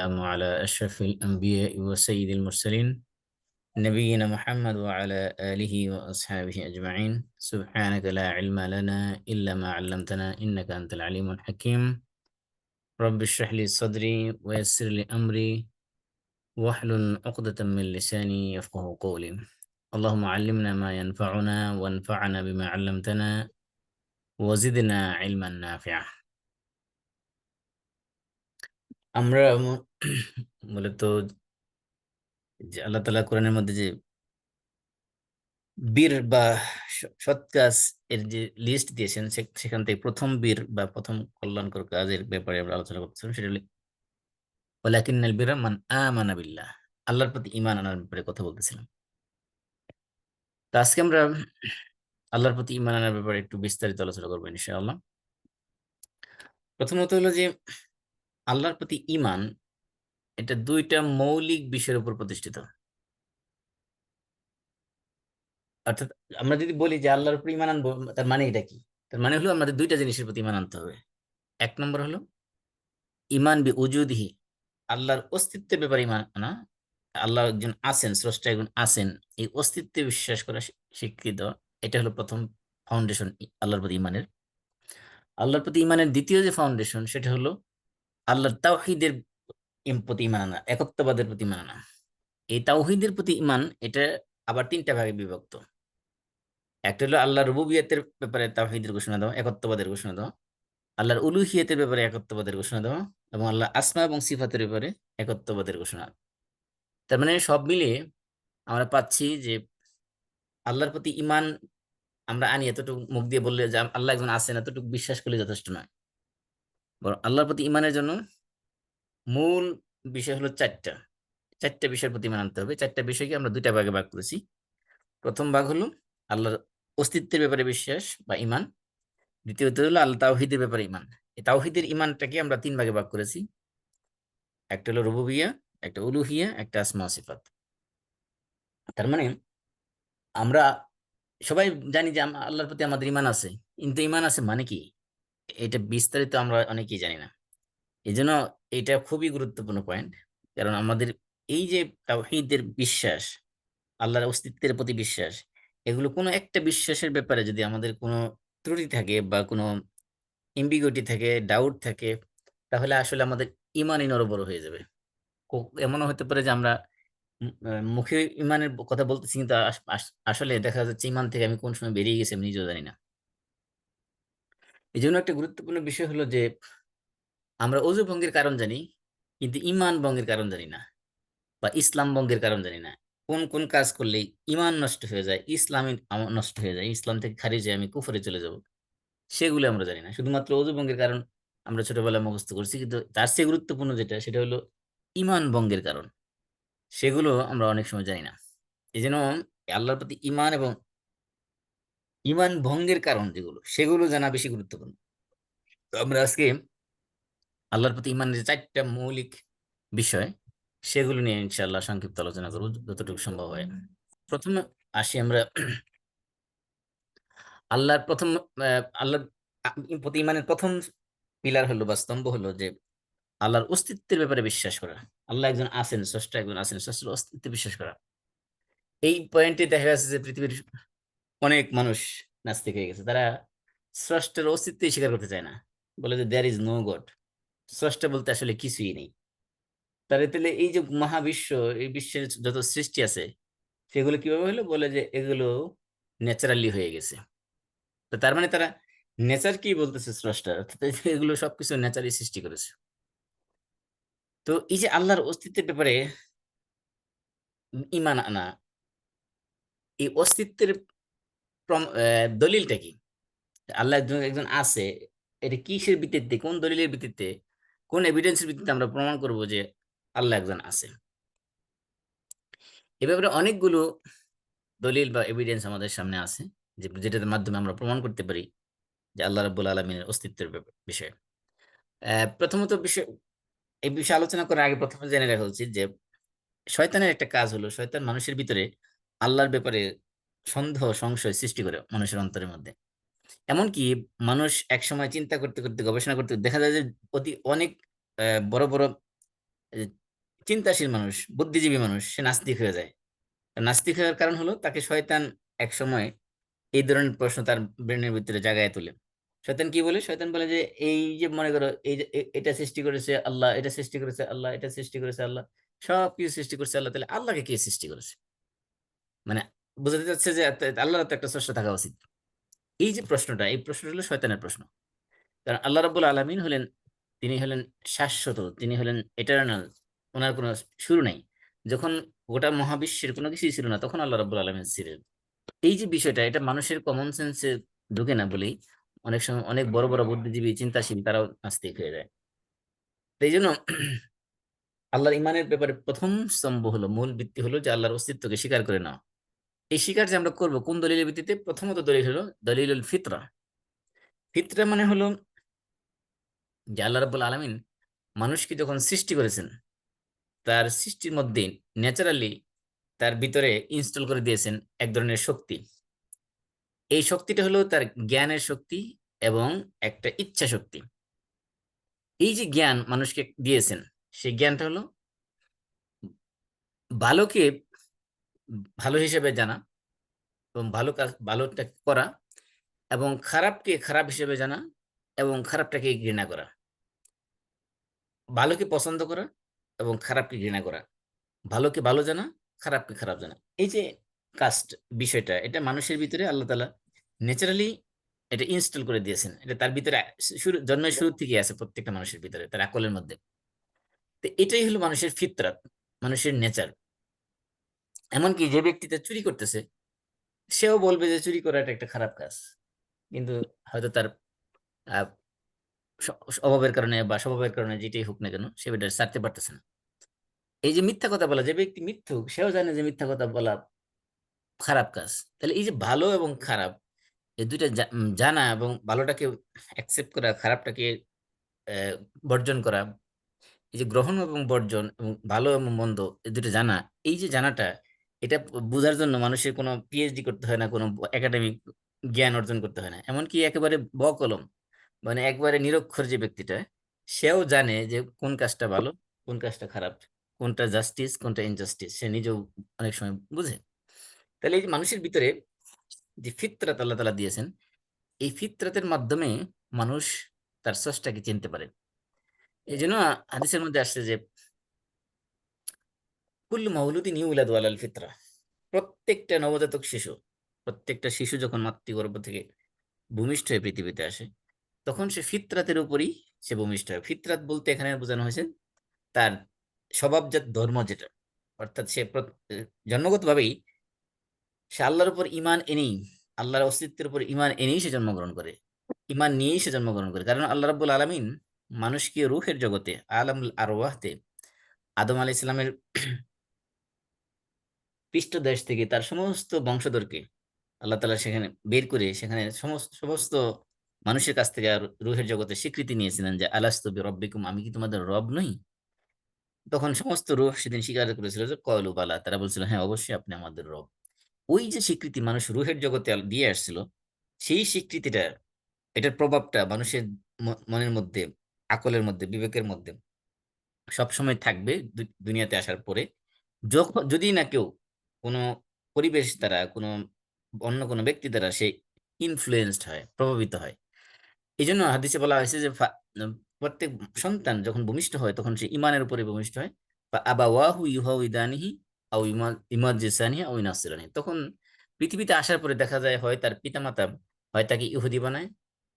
على أشرف الأنبياء وسيد المرسلين نبينا محمد وعلى آله وأصحابه أجمعين. سبحانك لا علم لنا إلا ما علمتنا إنك أنت العليم الحكيم. رب اشرح لي صدري ويسر لي أمري واحلل عقدة من لساني يفقه قولي. اللهم علمنا ما ينفعنا وانفعنا بما علمتنا وزدنا علما نافعا. আমরা মূলত যে আল্লাহ তাআলা কোরআনের মধ্যে যে বীর বা সৎ কাজ এর যে লিস্ট দিয়েছেন সেখান থেকে প্রথম বীর বা প্রথম কল্যাণকর কাজের ব্যাপারে আমরা আলোচনা করতেছিলাম। সেটা হলো ওয়ালাকিন্নাল বিররা মান আমানা বিল্লাহ, আল্লাহর প্রতি ঈমান আনার ব্যাপারে কথা বলতেছিলাম। তো আজকে আমরা আল্লাহর প্রতি ঈমান আনার ব্যাপারে একটু বিস্তারিত আলোচনা করবো ইনশাআল্লাহ। প্রথমত হলো যে আল্লাহর প্রতি ঈমান, এটা দুইটা মৌলিক বিষয়ের উপর প্রতিষ্ঠিত। অর্থাৎ আমরা যদি বলি যে আল্লাহর উপর ঈমান আনবো, তার মানে এটা কি? তার মানে হলো আমাদের দুইটা জিনিসের প্রতি ঈমান আনতে হবে। এক নম্বর হলো ঈমান বি উজুদিহি, আল্লাহর অস্তিত্বের ব্যাপারে ঈমান আনা। আল্লাহ একজন আছেন, স্রষ্টা একজন আছেন, এই অস্তিত্বে বিশ্বাস করা স্বীকৃত। এটা হলো প্রথম ফাউন্ডেশন আল্লাহর প্রতি ঈমানের। আল্লাহর প্রতি ঈমানের দ্বিতীয় যে ফাউন্ডেশন, সেটা হলো আল্লাহর তাওহীদের প্রতি ঈমান আনা, একত্ববাদের প্রতি ঈমান আনা। এই তাওহীদের প্রতি ঈমান এটা আবার তিনটা ভাগে বিভক্ত। একটা হলো আল্লাহর রুবুবিয়তের ব্যাপারে তাওহীদের ঘোষণা দেওয়া, একত্ববাদের ঘোষণা দেওয়া। আল্লাহর উলুহিয়তের ব্যাপারে একত্ববাদের ঘোষণা দেওয়া, এবং আল্লাহ আসমা এবং সিফাতের ব্যাপারে একত্ববাদের ঘোষণা। তার মানে সব মিলিয়ে আমরা পাচ্ছি যে আল্লাহর প্রতি ঈমান আমরা আনি এতটুকু মুখ দিয়ে বললে যে আল্লাহ একজন আছেন এতটুকু বিশ্বাস করলে যথেষ্ট নয়। বরং আল্লাহর প্রতি ঈমানের জন্য মূল বিষয় হলো চারটা বিষয়ের প্রতি ঈমান আনতে হবে। চারটা বিষয়কে আমরা দুইটা ভাগে ভাগ করেছি। প্রথম ভাগ হলো আল্লাহর অস্তিত্বের ব্যাপারে বিশ্বাস বা ঈমান। দ্বিতীয়ত হলো আল্লাহ তাওহীদের ব্যাপারে ঈমান। এই তাওহীদের ঈমানটাকে আমরা তিন ভাগে ভাগ করেছি। একটা হলো রুবুবিয়্যাহ, একটা উলুহিয়্যাহ, একটা আসমা ওয়া সিফাত। তার মানে আমরা সবাই জানি যে আল্লাহর প্রতি আমাদের ঈমান আছে, কিন্তু ঈমান আছে মানে কি, এটা বিস্তারিত আমরা অনেকেই জানি না। এই জন্য এটা খুবই গুরুত্বপূর্ণ পয়েন্ট। কারণ আমাদের এই যে তাওহীদের বিশ্বাস, আল্লাহর অস্তিত্বের প্রতি বিশ্বাস, এগুলো কোনো একটা বিশ্বাসের ব্যাপারে যদি আমাদের কোনো ত্রুটি থাকে বা কোনো এম্বিগুইটি থাকে, ডাউট থাকে, তাহলে আসলে আমাদের ঈমানই নড়বড় হয়ে যাবে। এমনও হতে পারে যে আমরা মুখে ঈমানের কথা বলতেছি, কিন্তু আসলে দেখা যাচ্ছে ঈমান থেকে আমি কোন সময় বেরিয়ে গেছি আমি নিজেও জানি না। এই জন্য একটা গুরুত্বপূর্ণ বিষয় হলো যে আমরা অজু ভঙ্গের কারণ জানি, কিন্তু ঈমান ভঙ্গের কারণ জানি না, বা ইসলাম ভঙ্গের কারণ জানি না। কোন কোন কাজ করলে ঈমান নষ্ট হয়ে যায়, ইসলামী নষ্ট হয়ে যায়, ইসলাম থেকে খারিজ হয়ে আমি কুফরে চলে যাব, সেগুলো আমরা জানি না। শুধুমাত্র অজু ভঙ্গের কারণ আমরা ছোটবেলায় মুখস্থ করছি, কিন্তু তার চেয়ে গুরুত্বপূর্ণ যেটা, সেটা হলো ঈমান ভঙ্গের কারণ, সেগুলো আমরা অনেক সময় জানি না। এই জন্য আল্লাহর প্রতি ঈমান এবং ঈমান ভঙ্গের কারণ যেগুলো, সেগুলো জানা বেশি গুরুত্বপূর্ণ। তো আমরা আজকে আল্লাহর প্রতি ঈমানের যে চারটা মৌলিক বিষয়, সেগুলো নিয়ে ইনশাআল্লাহ সংক্ষিপ্ত আলোচনা করবো যতটুকু সম্ভব হয়। প্রথমে আসি আমরা আল্লাহর প্রথম আল্লাহর প্রতি ঈমানের প্রথম পিলার হলো বা স্তম্ভ হলো যে আল্লাহর অস্তিত্বের ব্যাপারে বিশ্বাস করা। আল্লাহ একজন আছেন, স্রষ্টা একজন আছেন, স্রষ্টার অস্তিত্বে বিশ্বাস করা। এই পয়েন্টে দেখা যাচ্ছে যে পৃথিবীর অনেক মানুষ নাস্তিক হয়ে গেছে। তারা স্রষ্টার অস্তিত্বই স্বীকার করতে চায় না, বলে যে দেয়ার ইজ নো গড, স্রষ্টা বলতে আসলে কিছুই নেই। তাহলে তাহলে এই যে মহাবিশ্ব, এই বিশ্বের যত সৃষ্টি আছে, সেগুলো কিভাবে হলো, বলে যে এগুলো ন্যাচারালি হয়ে গেছে। তো তার মানে তারা নেচার কি বলতেছে, স্রষ্টা, অর্থাৎ এগুলো সবকিছু ন্যাচারালি সৃষ্টি করেছে। তো এই যে আল্লাহর অস্তিত্বের ব্যাপারে ঈমান আনা, এই অস্তিত্বের দলিলটা কি? আল্লাহ একজন একজন আছে, এটা কিসের ভিত্তিতে, কোন দলিলের ভিত্তিতে, কোন এভিডেন্সের ভিত্তিতে আমরা প্রমাণ করব যে আল্লাহ একজন আছে? এ ব্যাপারে অনেকগুলো দলিল বা এভিডেন্স আমাদের সামনে আছে, যেটার মাধ্যমে আমরা প্রমাণ করতে পারি যে আল্লাহ রাব্বুল আলামিনের অস্তিত্বের বিষয়ে। প্রথমত এই বিষয়ে আলোচনা করার আগে প্রথমে জেনে রাখা উচিত যে শয়তানের একটা কাজ হলো, শয়তান মানুষের ভিতরে আল্লাহর ব্যাপারে সন্দেহ সংশয় সৃষ্টি করে মানুষের অন্তরের মধ্যে। এমনকি মানুষ এক সময় চিন্তা করতে করতে, গবেষণা করতে দেখা যায় যে অনেক বড় বড় এই চিন্তাশীল মানুষ, বুদ্ধিজীবী মানুষ, সে নাস্তিক হয়ে যায়। নাস্তিক হওয়ার কারণ হলো তাকে শয়তান এক সময় এই ধরনের প্রশ্ন তার ব্রেনের ভিতরে জাগায় তোলে। শয়তান কি বলে? শয়তান বলে যে এই যে মনে করো এই যে এটা সৃষ্টি করেছে আল্লাহ, এটা সৃষ্টি করেছে আল্লাহ, এটা সৃষ্টি করেছে আল্লাহ, সবকিছু সৃষ্টি করছে আল্লাহ, তাহলে আল্লাহকে কে সৃষ্টি করেছে? মানে বোঝাতে চাচ্ছে যে আল্লাহর তো একটা স্রষ্টা থাকা উচিত। এই যে প্রশ্নটা, এই প্রশ্নটা হলো শয়তানের প্রশ্ন। কারণ আল্লাহ রাব্বুল আলামিন হলেন, তিনি হলেন শাশ্বত, তিনি হলেন এটার্নাল, ওনার কোনো শুরু নেই। যখন গোটা মহাবিশ্বের কোনো কিছুই ছিল না, তখন আল্লাহ রাব্বুল আলামিন ছিলেন। এই যে বিষয়টা, এটা মানুষের কমন সেন্সে ঢুকে না বলেই অনেক সময় অনেক বড় বড় বুদ্ধিজীবী চিন্তাশীল তারাও নাস্তিক হয়ে যায়। তো এই জন্য আল্লাহর ইমানের ব্যাপারে প্রথম স্তম্ভ হলো, মূল ভিত্তি হলো যে আল্লাহর অস্তিত্বকে স্বীকার করে নাও। এই স্বীকার যে আমরা করবো কোন দলিলের ভিত্তিতে? প্রথমত দলিল হলো দলিলুল ফিতরা। ফিতরা মানে হলো যে আল্লাহ রাব্বুল আলামিন মানুষকে যখন সৃষ্টি করেছেন, তার সৃষ্টির মধ্যে ন্যাচারালি তার ভিতরে ইনস্টল করে দিয়েছেন এক ধরনের শক্তি। এই শক্তিটা হলো তার জ্ঞানের শক্তি এবং একটা ইচ্ছা শক্তি। এই যে জ্ঞান মানুষকে দিয়েছেন, সেই জ্ঞানটা হলো ভালোকে ভালো হিসেবে জানা এবং ভালো কাজ ভালোটা করা, এবং খারাপকে খারাপ হিসেবে জানা এবং খারাপটাকে ঘৃণা করা, ভালোকে পছন্দ করা এবং খারাপকে ঘৃণা করা, ভালোকে ভালো জানা, খারাপকে খারাপ জানা। এই যে কাস্ট বিষয়টা, এটা মানুষের ভিতরে আল্লাহ তাআলা ন্যাচারালি এটা ইনস্টল করে দিয়েছেন। এটা তার ভিতরে শুরু, জন্মের শুরু থেকে আছে প্রত্যেকটা মানুষের ভিতরে, তার আকলের মধ্যে। তো এটাই হলো মানুষের ফিতরাত, মানুষের নেচার। এমনকি যে ব্যক্তিটা চুরি করতেছে, সেও বলবে যে চুরি করাটা একটা খারাপ কাজ, কিন্তু হয়তো তার আহ, অভাবের কারণে বা স্বভাবের কারণে যেটাই হোক না কেন, সে এটা ছাড়তে পারতেছে না। এই যে মিথ্যা কথা বলা, যে ব্যক্তি মিথ্যুক, সেও জানে যে মিথ্যা কথা বলা খারাপ কাজ। তাহলে এই যে ভালো এবং খারাপ, এই দুইটা জানা এবং ভালোটাকে অ্যাকসেপ্ট করা, খারাপটাকে আহ, বর্জন করা, এই যে গ্রহণ এবং বর্জন এবং ভালো এবং মন্দ, এই দুটো জানা, এই যে জানাটা, এটা বোঝার জন্য মানুষের কোনো পিএইচডি করতে হয় না, কোনো একাডেমিক জ্ঞান অর্জন করতে হয় না। এমনকি একেবারে বকলম, মানে একবারে নিরক্ষর যে ব্যক্তিটা, সেও জানে যে কোন কাজটা ভালো, কোন কাজটা খারাপ, কোনটা জাস্টিস, কোনটা ইনজাস্টিস, সে নিজেও অনেক সময় বুঝে। তাহলে এই যে মানুষের ভিতরে যে ফিতরাত আল্লাহ তাআলা দিয়েছেন, এই ফিতরাতের মাধ্যমে মানুষ তার স্রষ্টাকে চিনতে পারে। এই জন্য হাদিসের মধ্যে আসছে যে কুল্লু মাউলুদিন ইউলাদু আলাল ফিতরা, প্রত্যেকটা নবজাতক শিশু, প্রত্যেকটা শিশু যখন মাতৃগর্ভ থেকে ভূমিষ্ঠ হয়ে পৃথিবীতে আসে, তখন সে ফিতরাতের উপরই সে ভূমিষ্ঠ হয়। ফিতরাত বলতে এখানে বোঝানো হয়েছে তার স্বভাবজাত ধর্ম যেটা, অর্থাৎ সে জন্মগতভাবেই সে আল্লাহর উপর ইমান এনেই, আল্লাহর অস্তিত্বের উপর ইমান এনেই সে জন্মগ্রহণ করে, ইমান নিয়েই সে জন্মগ্রহণ করে। কারণ আল্লাহ রাব্বুল আলামিন মানুষকে রূহের জগতে, আলামুল আরওয়াহতে, আদম আলাইহিস সালামের পৃষ্ঠদেশ থেকে তার সমস্ত বংশধরকে আল্লাহ তাআলা সেখানে বের করে, সেখানে সমস্ত সমস্ত মানুষের কাছ থেকে আর রূহের জগতে স্বীকৃতি নিয়েছিলেন যে আলাস্তু বিরব্বিকুম, আমি কি তোমাদের রব নই? তখন সমস্ত রূহ সেদিন স্বীকার করেছিল যে কলু বালা, তারা বলছিল হ্যাঁ অবশ্যই আপনি আমাদের রব। ওই যে স্বীকৃতি মানুষ রূহের জগতে দিয়ে আসছিল, সেই স্বীকৃতিটা, এটার প্রভাবটা মানুষের মনের মধ্যে, আকলের মধ্যে, বিবেকের মধ্যে সবসময় থাকবে দুনিয়াতে আসার পরে। যখন যদি না কেউ কোনো পরিবেশ দ্বারা, কোনো অন্য কোনো ব্যক্তি দ্বারা সে ইনফ্লুয়েন্সড হয়, প্রভাবিত হয়। এই জন্য হাদিসে বলা হয়েছে যে প্রত্যেক সন্তান যখন ভূমিষ্ঠ হয়, তখন সে ইমানের উপরে ভূমিষ্ঠ হয়। বা আবাওয়াহু ইউহাউইদানিহি আও ইমাজিসানিহি আও ইউনাসসিরানিহি, তখন পৃথিবীতে আসার পরে দেখা যায় হয় তার পিতামাতা হয় তাকে ইহুদি বানায়,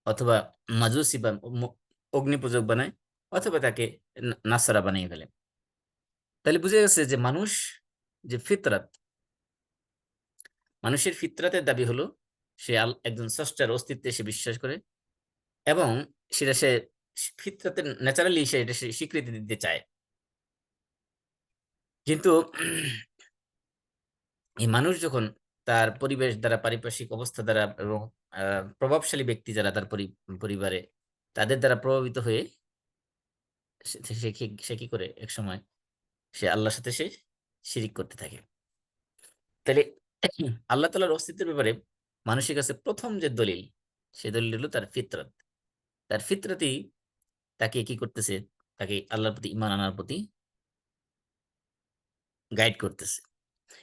অথবা মাজুসি বা অগ্নিপূজক বানায়, অথবা তাকে নাসারা বানিয়ে ফেলে। তাহলে বুঝে গেছে যে মানুষ যে ফিতরাত, মানুষের ফিতরাতের দাবি হলো সে একজন স্রষ্টার অস্তিত্বে সে বিশ্বাস করে, এবং সেটা সে ফিতরাতের ন্যাচারালি সে এটা সে স্বীকৃতি দিতে চায়। কিন্তু এই মানুষ যখন তার পরিবেশ দ্বারা, পারিপার্শ্বিক অবস্থা দ্বারা এবং প্রভাবশালী ব্যক্তি যারা তার পরিবারে, তাদের দ্বারা প্রভাবিত হয়ে সে কি করে এক সময় সে আল্লাহর সাথে সে শিরিক করতে থাকে। তাহলে আল্লাহ তাআলার অস্তিত্বের ব্যাপারে মানুষের কাছে প্রথম যে দলিল, সে দলিল হলো তার ফিতরাত। তার ফিতরাতই তাকে কি করতেছে, তাকে আল্লাহর প্রতি ঈমান আনার প্রতি গাইড করতেছে।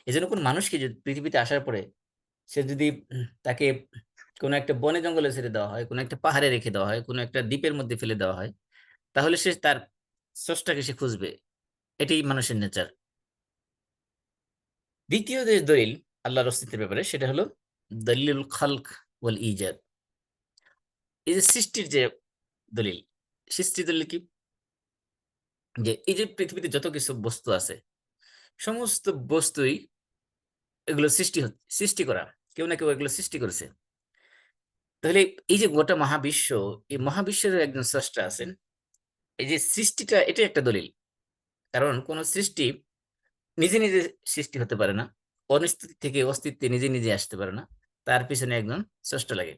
এজন্য কোন মানুষকে যদি পৃথিবীতে আসার পরে সে যদি তাকে কোনো একটা বনে জঙ্গলে ছেড়ে দেওয়া হয়, কোনো একটা পাহাড়ে রেখে দেওয়া হয়, কোনো একটা দ্বীপের মধ্যে ফেলে দেওয়া হয়, তাহলে সে তার স্রষ্টাকে সে খুঁজবে। এটাই মানুষের নেচার। দ্বিতীয় যে দলিল আল্লাহর অস্তিত্বের ব্যাপারে সেটা হলো দলিলুল খালক ওয়াল ইজাদ। এই যে সৃষ্টির যে দলিল, সৃষ্টির দলিল কি? যে এই যে পৃথিবীতে যত কিছু বস্তু আছে, সমস্ত বস্তুই এগুলো সৃষ্টি করা। কেউ না কেউ এগুলো সৃষ্টি করেছে। তাহলে এই যে গোটা মহাবিশ্ব, এই মহাবিশ্বের একজন স্রষ্টা আছেন। এই যে সৃষ্টিটা, এটা একটা দলিল। কারণ কোন সৃষ্টি নিজে নিজে সৃষ্টি হতে পারে না, অনিশ্চিত থেকে অস্তিত্বে নিজে নিজে আসতে পারে না, তার পিছনে একজন স্রষ্টা লাগে।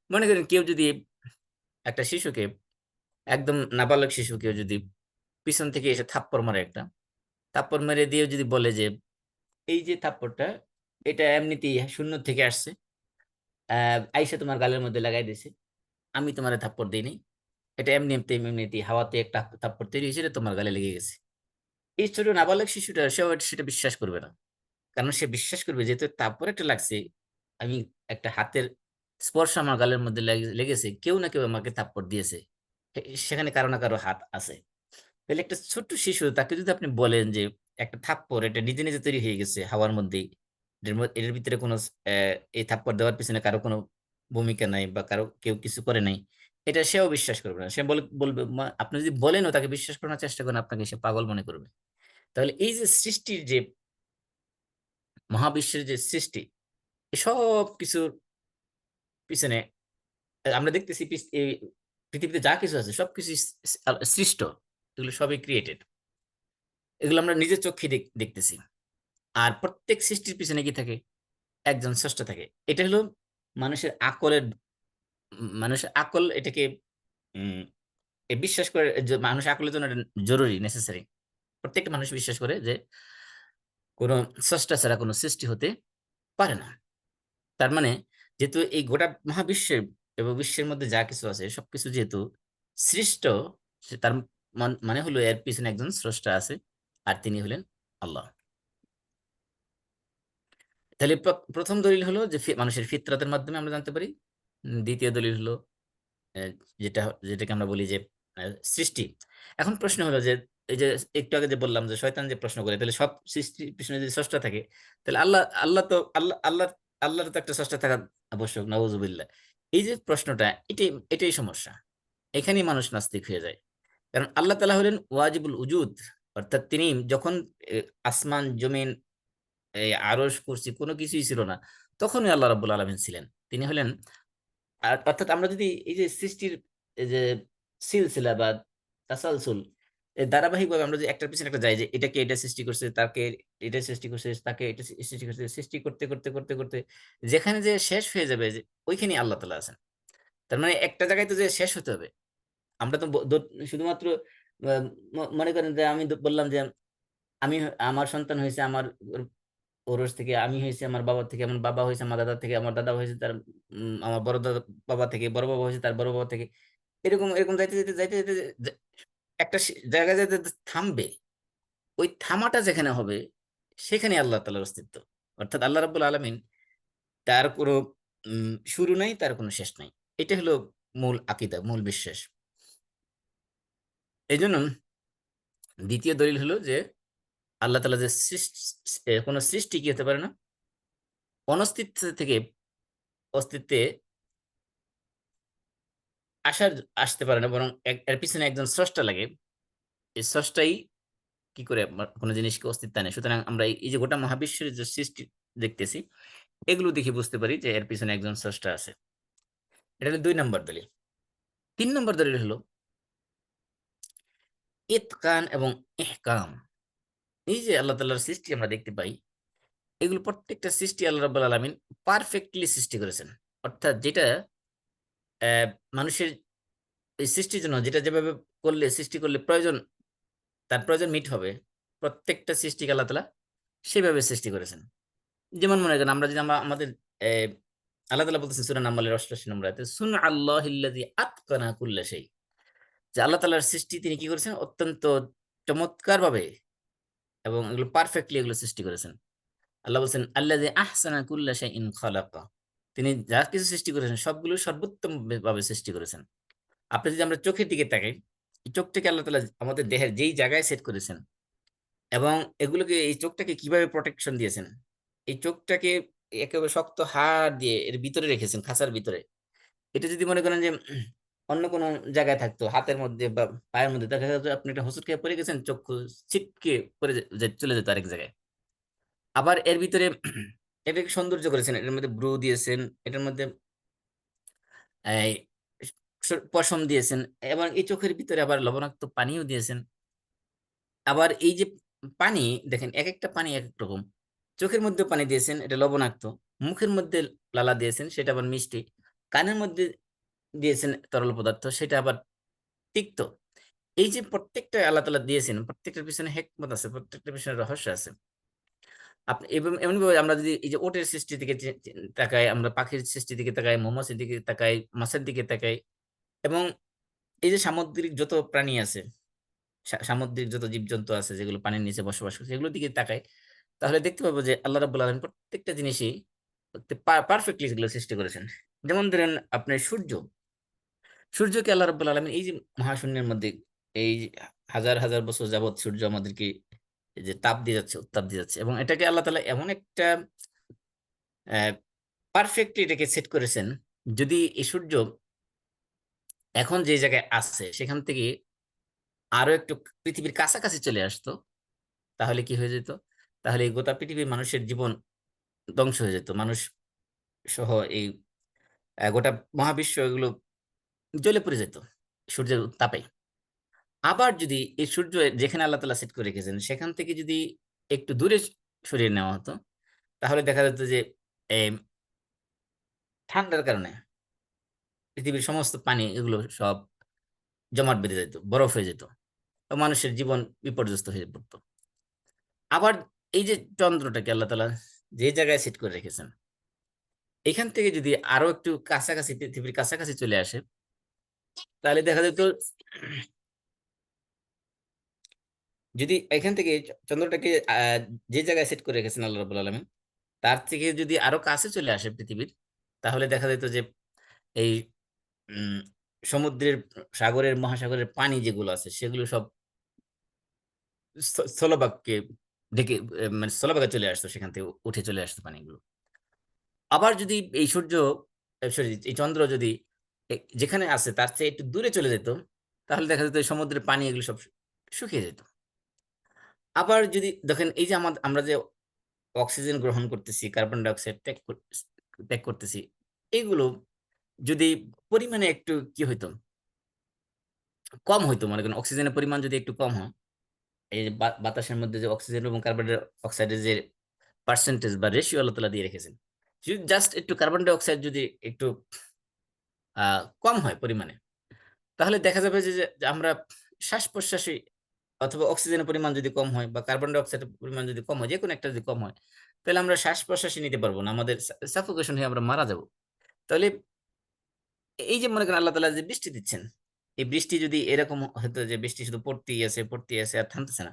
মনে করেন কেউ যদি একটা শিশুকে, একদম নাবালক শিশুকে যদি পিছন থেকে এসে থাপ্পড় মারে, একটা থাপ্পড় মেরে দিয়ে যদি বলে যে এই যে থাপ্পড়টা, এটা এমনিতেই শূন্য থেকে আসছে, আইসা তোমার গালের মধ্যে লাগাই দিয়েছে, আমি তোমার থাপ্পড় দিইনি, এটা এমনিতেই হাওয়াতে একটা থাপ্পড় তৈরি হয়েছে, এটা তোমার গালে লেগে গেছে। এই ছোট নাবালক শিশুটা সেটা বিশ্বাস করবে না। কারণ সে বিশ্বাস করবে যেহেতু তারপর একটা লাগছে, আমি একটা হাতের স্পর্শ আমার গালের মধ্যে লেগেছে, কেউ না কেউ আমাকে থাপ্পড় দিয়েছে, সেখানে কারো না কারো হাত আছে। তাহলে একটা ছোট্ট শিশু, তাকে যদি আপনি বলেন যে একটা থাপ্পড় এটা নিজে নিজে তৈরি হয়ে গেছে হাওয়ার মধ্যেই, এর ভিতরে কোনো এই থাপ্পড় দেওয়ার পিছনে কারো কোনো ভূমিকা নাই বা কারো কেউ কিছু করে নাই, এটা সেও বিশ্বাস করবে না। সে বলবে আপনি যদি বলেনও তাকে বিশ্বাস করার চেষ্টা করেন, আপনাকে সে পাগল মনে করবে। তাহলে এই যে সৃষ্টির যে মহাবিশ্বের যে সৃষ্টি, সব কিছুর পিছনে আমরা দেখতেছি এই পৃথিবীতে যা কিছু আছে সবকিছু সৃষ্ট, এগুলো সবই ক্রিয়েটেড, এগুলো আমরা নিজের চোখে দেখতেছি। আর প্রত্যেক সৃষ্টির পিছনে কি থাকে? একজন স্রষ্টা থাকে। এটা হলো মানুষের আকলের, মানুষের আকল এটাকে উম বিশ্বাস করে যে মানুষ আকলের জন্য এটা জরুরি, নেসেসারি। প্রত্যেকটা মানুষ বিশ্বাস করে যে কোনো স্রষ্টা ছাড়া কোনো সৃষ্টি হতে পারে না। তার মানে যেহেতু এই গোটা মহাবিশ্বের এবং বিশ্বের মধ্যে যা কিছু আছে সবকিছু যেহেতু সৃষ্ট, তার মানে হলো এর পিছনে একজন স্রষ্টা আছে, আর তিনি হলেন আল্লাহ। তাহলে প্রথম দলিল হলো যে মানুষের ফিতরাতের মাধ্যমে আমরা জানতে পারি। দ্বিতীয় দলিল হলো আহ, যেটাকে আমরা বলি যে সৃষ্টি। এখন প্রশ্ন হলো যে এই যে একটু আগে যে বললাম যে শয়তান যে প্রশ্ন করে, তাহলে সব সৃষ্টির পিছনে যদি স্রষ্টা থাকে, তাহলে আল্লাহর তো একটা স্রষ্টা থাকা আবশ্যক, নাউজুবিল্লাহ। এই যে প্রশ্নটা, এটাই সমস্যা। এখানেই মানুষ নাস্তিক হয়ে যায়। কারণ আল্লাহ তাআলা হলেন ওয়াজিবুল উজুদ, অর্থাৎ তিনি যখন আসমান জমিন, এই আরশ কুরসি কোনো কিছুই ছিল না, তখনই আল্লাহ রাব্বুল আলামিন ছিলেন। তিনি হলেন অর্থাৎ আমরা যদি এই যে সৃষ্টির এই যে সিলসিলা বা তাসালসুল, এই ধারাবাহিকভাবে আমরা যে একটার পিছনে একটা যাই, যে এটাকে এটা সৃষ্টি করছে, তাকে এটা সৃষ্টি করছে, তাকে এটা সৃষ্টি করছে, সৃষ্টি করতে করতে করতে করতে যেখানে যে শেষ হয়ে যাবে, যে ওইখানেই আল্লাহ তাআলা আছেন। তার মানে একটা জায়গায় তো যে শেষ হতে হবে। আমরা তো শুধুমাত্র মনে করেন যে আমি বললাম যে আমি, আমার সন্তান হয়েছে আমার ওরস থেকে, আমি হয়েছে আমার বাবা থেকে, আমার বাবা হয়েছে আমার দাদা থেকে, আমার দাদা হয়েছে তার আমার বড় দাদা বাবা থেকে, বড় বাবা হয়েছে তার বড় বাবা থেকে, এরকম এরকম যাইতে যাইতে যাইতে যাইতে একটা জায়গায় যাইতে থামবে। ওই থামাটা যেখানে হবে, সেখানে আল্লাহ তাআলার অস্তিত্ব। অর্থাৎ আল্লাহ রাব্বুল আলামিন, তার কোনো শুরু নাই, তার কোনো শেষ নাই। এটা হলো মূল আকীদা, মূল বিশ্বাস। এই জন্য দ্বিতীয় দলিল হলো যে আল্লাহ তাআলা যে কোনো সৃষ্টি কি হতে পারে না, অনস্তিত্ব থেকে অস্তিত্বে আসার আসতে পারে না, বরং এর পিছনে একজন স্রষ্টা লাগে। এই স্রষ্টাই কি করে কোনো জিনিসকে অস্তিত্ব আনে। সুতরাং আমরা এই যে গোটা মহাবিশ্বের যে সৃষ্টি দেখতেছি, এগুলো দেখে বুঝতে পারি যে এর পিছনে একজন স্রষ্টা আছে। এটা হলো 2 নম্বর দলিল। 3 নম্বর দলিল হলো ইতকান এবং ইহকাম। এই যে আল্লাহ তাআলার সৃষ্টি আমরা দেখতে পাই, এগুলো প্রত্যেকটা সৃষ্টি আল্লাহ রাব্বুল আলামিন পারফেক্টলি সৃষ্টি করেছেন। অর্থাৎ যেটা মানুষের এই সৃষ্টির জন্য যেটা যেভাবে করলে, সৃষ্টি করলে তার প্রয়োজন মিট হবে, প্রত্যেকটা সৃষ্টিকে আল্লাহ তাআলা সেভাবে সৃষ্টি করেছেন। যেমন মনে করেন আমরা যদি আমাদের আহ, আল্লাহ তাআলা বলতেছেন সূরা নামলের 88 নম্বর আয়াতে, সুনআল্লাহিল্লাযী আতকানা কুল্লা শাই। যে আল্লাহ তাআলার সৃষ্টি তিনি কি করেছেন? অত্যন্ত চমৎকার ভাবে এবং এগুলো পারফেক্টলি এগুলো সৃষ্টি করেছেন। আল্লাহ বলছেন আল্লাযী আহসানা কুল্লা শাইইন খালাকা, তিনি যা কিছু সৃষ্টি করেছেন সবগুলো সর্বোত্তম ভাবে সৃষ্টি করেছেন। আপনি যদি আমরা চোখের দিকে তাকাই, এই চোখটাকে আল্লাহ তাআলা আমাদের দেহের যেই জায়গায় সেট করেছেন এবং এগুলোকে এই চোখটাকে কিভাবে প্রোটেকশন দিয়েছেন, এই চোখটাকে একেবারে শক্ত হাড় দিয়ে এর ভিতরে রেখেছেন, খাঁচার ভিতরে। এটা যদি মনে করেন যে অন্য কোনো জায়গায় থাকতো, হাতের মধ্যে বা পায়ের মধ্যে, দেখা যেত আপনি একটা হোঁচট খেয়ে পড়ে গেছেন, চক্ষু ছিটকে পড়ে চলে যেত আরেক জায়গায়। আবার এর ভিতরে এটাকে সৌন্দর্য করেছেন, এটার মধ্যে ব্রু দিয়েছেন, এটার মধ্যে এই পশম দিয়েছেন, এবং এই চোখের ভিতরে আবার লবণাক্ত পানিও দিয়েছেন। আবার এই যে পানি দেখেন, এক একটা পানি এক এক রকম। চোখের মধ্যে পানি দিয়েছেন, এটা লবণাক্ত। মুখের মধ্যে লালা দিয়েছেন, সেটা আবার মিষ্টি। কানের মধ্যে দিয়েছেন তরল পদার্থ, সেটা আবার তিক্ত। এই যে প্রত্যেকটা আল্লাহ তাআলা দিয়েছেন, প্রত্যেকটার পিছনে হিকমত আছে, প্রত্যেকটার পিছনে রহস্য আছে। আপনি এবং এমনিভাবে আমরা যদি এই যে ওটের সৃষ্টির দিকে তাকাই, আমরা পাখির সৃষ্টির দিকে তাকাই, মৌমাছির দিকে তাকাই, মাছের দিকে তাকাই, এবং এই যে সামুদ্রিক যত প্রাণী আছে, সামুদ্রিক যত জীবজন্তু আছে যেগুলো পানির নিচে বসবাস করে, সেগুলোর দিকে তাকাই, তাহলে দেখতে পাবো যে আল্লাহ রাব্বুল আলামিন প্রত্যেকটা জিনিসই পারফেক্টলি সেগুলো সৃষ্টি করেছেন। যেমন ধরেন আপনার সূর্যকে আল্লাহ রাব্বুল আলামিন এই যে মহাশূন্যের মধ্যে, এই যে হাজার হাজার বছর যাবত সূর্য আমাদেরকে এই যে তাপ দিয়ে যাচ্ছে, উত্তাপ দিয়ে যাচ্ছে, এবং এটাকে আল্লাহ তাআলা এমন একটা পারফেক্টলি এটাকে সেট করেছেন, যদি এই সূর্য এখন যে জায়গায় আছে সেখান থেকে আরো একটু পৃথিবীর কাছাকাছি চলে আসতো, তাহলে কি হয়ে যেত? তাহলে এই গোটা পৃথিবীর মানুষের জীবন ধ্বংস হয়ে যেত, মানুষ সহ এই গোটা মহাবিশ্ব এগুলো জ্বলে পড়ে যেত সূর্যের তাপে। আবার যদি এই সূর্য যেখানে আল্লাহ তাআলা সেট করে রেখেছেন সেখান থেকে যদি একটু দূরে সরিয়ে নেওয়া হতো, তাহলে দেখা যেত যে এই ঠান্ডার কারণে পৃথিবীর সমস্ত পানি এগুলো সব জমাট বেঁধে যেত, বরফ হয়ে যেত, তো মানুষের জীবন বিপর্যস্ত হয়ে পড়তো। আবার এই যে চন্দ্রটাকে আল্লাহ তাআলা যে জায়গায় সেট করে রেখেছেন, এখান থেকে যদি আরো একটু কাছাকাছি, পৃথিবীর কাছাকাছি চলে আসে, তাহলে দেখা যেত যদি এখান থেকে চন্দ্রটাকে যে জায়গায় সেট করে রেখেছেন আল্লাহ রাব্বুল আলামিন, তার থেকে যদি আরো কাছে চলে আসে পৃথিবীর, তাহলে দেখা যেত যে এই উম সমুদ্রের, সাগরের, মহাসাগরের পানি যেগুলো আছে সেগুলো সব স্থলভাগকে ঢেকে, মানে স্থলভাগে চলে আসতো, সেখান থেকে উঠে চলে আসতো পানিগুলো। আবার যদি এই সূর্য, সরি, এই চন্দ্র যদি যেখানে আছে তার চেয়ে একটু দূরে চলে যেত, তাহলে দেখা যেত এই সমুদ্রের পানি এগুলো সব শুকিয়ে যেত। আবার যদি দেখেন এই যে আমরা যে অক্সিজেন গ্রহণ করতেছি, কার্বন ডাই অক্সাইড ত্যাগ করতেছি, এগুলো যদি পরিমাণে একটু কি হইতো, কম হইতো, মনে করেন অক্সিজেনের পরিমাণ যদি একটু কম হয়, এই যে বাতাসের মধ্যে যে অক্সিজেন এবং কার্বন ডাই অক্সাইডের যে পার্সেন্টেজ বা রেশিও আল্লাহ তাআলা দিয়ে রেখেছেন, যদি জাস্ট একটু কার্বন ডাই অক্সাইড যদি একটু কম হয় পরিমাণে, তাহলে দেখা যাবে যে আমরা শ্বাস প্রশ্বাসে, অথবা অক্সিজেনের পরিমাণ যদি কম হয় বা কার্বন ডাই অক্সাইডের পরিমাণ যদি কম হয়, যে কোনো একটা যদি কম হয়, তাহলে আমরা শ্বাস প্রশ্বাসই নিতে পারবো না, আমাদের সাফোকেশন হয়ে আমরা মারা যাব। তাহলে এই যে মনে করেন আল্লাহ তাআলা যে বৃষ্টি দিচ্ছেন, এই বৃষ্টি যদি এরকম হতো যে বৃষ্টি শুধু পড়তেই আছে আর থামতেছে না,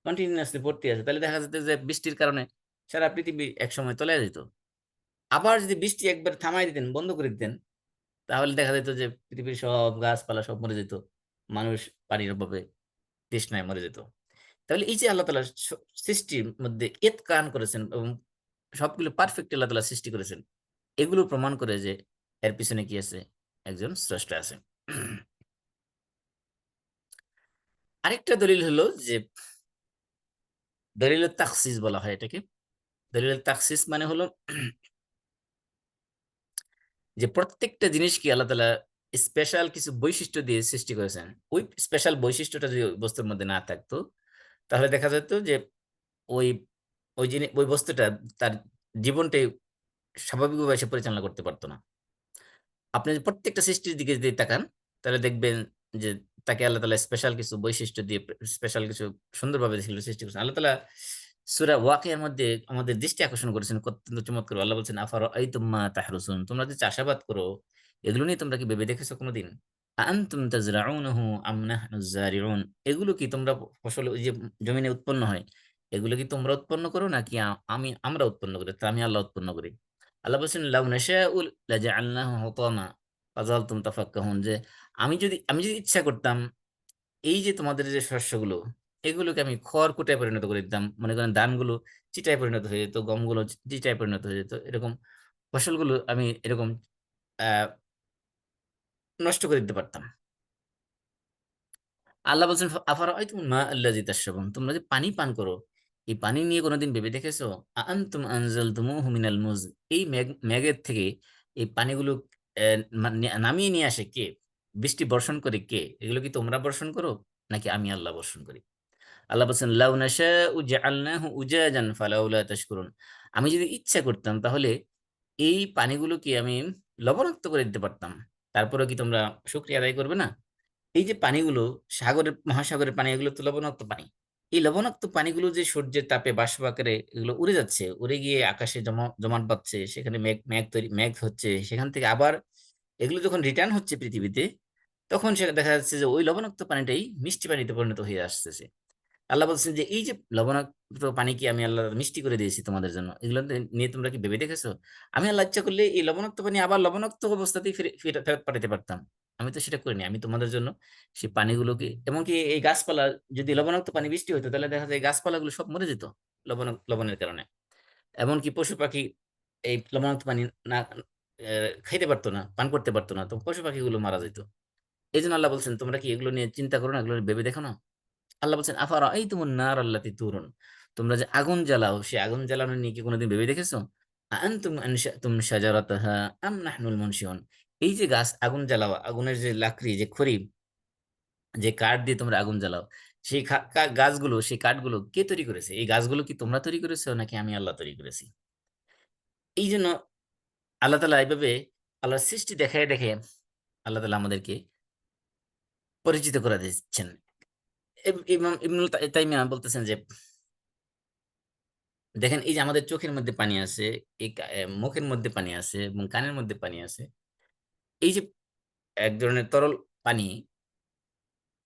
কন্টিনিউয়াসলি পড়তেই আছে, তাহলে দেখা যেত যে বৃষ্টির কারণে সারা পৃথিবী একসময় তলায় যেত। আবার যদি বৃষ্টি একবার থামাই দিতেন, বন্ধ করে দিতেন, তাহলে দেখা যেত যে পৃথিবীর সব গাছপালা সব মরে যেত, মানুষ পানির অভাবে তৃষ্ণায় মরে যেত। তাহলে এই যে আল্লাহ তাআলা সৃষ্টির মধ্যে ইতকান করেছেন এবং সবগুলো পারফেক্ট আল্লাহ তাআলা সৃষ্টি করেছেন, এগুলো প্রমাণ করে যে এর পিছনে কি আছে, একজন স্রষ্টা আছে। আরেকটা দলিল হলো যে দলিলুত তাখসিস বলা হয় এটাকে। দলিলুত তাখসিস মানে হলো যে প্রত্যেকটা জিনিসকে আল্লাহ তাআলা স্পেশাল কিছু বৈশিষ্ট্য দিয়ে সৃষ্টি করেছেন। ওই স্পেশাল বৈশিষ্ট্যটা যদি ওই বস্তুর মধ্যে না থাকতো, তাহলে দেখা যেত যে ওই ওই বস্তুটা তার জীবনটাই স্বাভাবিকভাবে সে পরিচালনা করতে পারত না। আপনি যদি প্রত্যেকটা সৃষ্টির দিকে যদি তাকান, তাহলে দেখবেন যে তাকে আল্লাহ তাআলা স্পেশাল কিছু বৈশিষ্ট্য দিয়ে, স্পেশাল কিছু সুন্দরভাবে সেগুলো সৃষ্টি করেছেন। আল্লাহ তাআলা সূরা ওয়াকিয়ার মধ্যে আমাদের দৃষ্টি আকর্ষণ করেছেন অত্যন্ত চমৎকার। আল্লাহ বলছেন, আফারাআইতুম মা তাহরুসুন, তোমরা যে চাষাবাদ করো, এগুলো নিয়ে তোমরা কি ভেবে দেখেছো কোনোদিন? আআনতুম তাজরাউনাহু আম নাহনুজ জারিউন, এগুলো কি তোমরা ফসল ওই যে জমিনে উৎপন্ন হয়, এগুলো কি তোমরা উৎপন্ন করো নাকি আমরা উৎপন্ন করি? তা আমি আল্লাহ উৎপন্ন করি। আল্লাহ বলছেন লাউ নাশাউ লাজআলনাহু হুতামা ফাযালতুম তাফাক্কাহুন, যে আমি যদি ইচ্ছা করতাম এই যে তোমাদের যে শস্যগুলো, এগুলোকে আমি খড়কুটায় পরিণত করে দিতাম, মনে করেন ধানগুলো চিটায় পরিণত হয়ে যেত, গমগুলো চিটায় পরিণত হয়ে যেত, এরকম ফসলগুলো আমি এরকম আহ নষ্ট করে দিতে পারতাম। আল্লাহ বলছেন আফারা মা আল্লাযী তাশরাবুন, তোমরা যে পানি পান করো, এই পানি নিয়ে কোনোদিন ভেবে দেখেছো? আনতুম আনজালতুমুহু মিনাল মুজ, এই মেঘের থেকে এই পানিগুলো নামিয়ে নিয়ে আসে কে? বৃষ্টি বর্ষণ করে কে? এগুলো কি তোমরা বর্ষণ করো নাকি আমি আল্লাহ বর্ষণ করি? আল্লাহ বলছেন লাউ নাশাউ জাআলনাহু উজাজান ফালাউলা তাশকুরুন, আমি যদি ইচ্ছা করতাম তাহলে এই পানিগুলোকে আমি লবণাক্ত করে দিতে পারতাম, তারপরে কি তোমরা শুকরিয়া আদায় করবে না? এই যে পানিগুলো, সাগরের মহাসাগরের পানি, এগুলো তো লবণাক্ত পানি। এই লবণাক্ত পানিগুলো যে সূর্যের তাপে বাষ্প আকারে এগুলো উড়ে যাচ্ছে, উড়ে গিয়ে আকাশে জমাট বাঁধছে, সেখানে মেঘ মেঘ তৈরি মেঘ হচ্ছে, সেখান থেকে আবার এগুলো যখন রিটার্ন হচ্ছে পৃথিবীতে, তখন সে দেখা যাচ্ছে যে ওই লবণাক্ত পানিটাই মিষ্টি পানিতে পরিণত হয়ে আসতেছে। আল্লাহ বলছেন যে এই যে লবণাক্ত পানি কি আমি আল্লাহ মিষ্টি করে দিয়েছি তোমাদের জন্য, এগুলো নিয়ে তোমরা কি ভেবে দেখেছো? আমি আল্লাহ ইচ্ছা করলে এই লবণাক্ত পানি আবার লবণাক্ত অবস্থাতেই ফেরত পাঠাতে পারতাম। আমি তো সেটা করিনি। আমি তোমাদের জন্য সেই পানিগুলোকে, এমনকি এই গাছপালা, যদি লবণাক্ত পানি বৃষ্টি হতো তাহলে দেখা যায় গাছপালাগুলো সব মরে যেত লবণের কারণে। এমনকি পশু পাখি এই লবণাক্ত পানি না খাইতে পারতো না, পান করতে পারতো না, তো পশু পাখিগুলো মারা যেত। এই জন্য আল্লাহ বলছেন তোমরা কি এগুলো নিয়ে চিন্তা করো না, এগুলো নিয়ে ভেবে দেখো না? আল্লাহ বলছেন আফারা এই তুমুন নার আল্লাতি তুরুন, তোমরা যে আগুন জ্বালাও, সে আগুন জ্বালানো নিয়ে কি কোনোদিন ভেবে দেখেছো? আনতুম আনশাতুম শাজারাতাহা আম নাহনুল মুনশিউন, এই যে গাছ আগুন জ্বালাও, আগুনের যে লাকড়ি, যে খড়ি, যে কাঠ দিয়ে তোমরা আগুন জ্বালাও, সেই গাছগুলো, সেই কাঠগুলো কে তৈরি করেছে? এই গাছগুলো কি তোমরা তৈরি করেছো নাকি আমি আল্লাহ তৈরি করেছি? এই জন্য আল্লাহ তালা এইভাবে আল্লাহর সৃষ্টি দেখায় দেখে আল্লাহ তালা আমাদেরকে পরিচিত করে দিচ্ছেন। ইমাম ইবনুল তাইমিয়া বলতেছেন যে দেখেন, এই যে আমাদের চোখের মধ্যে পানি আছে, এই মুখের মধ্যে পানি আছে এবং কানের মধ্যে পানি আছে, এই যে এক ধরনের তরল পানি,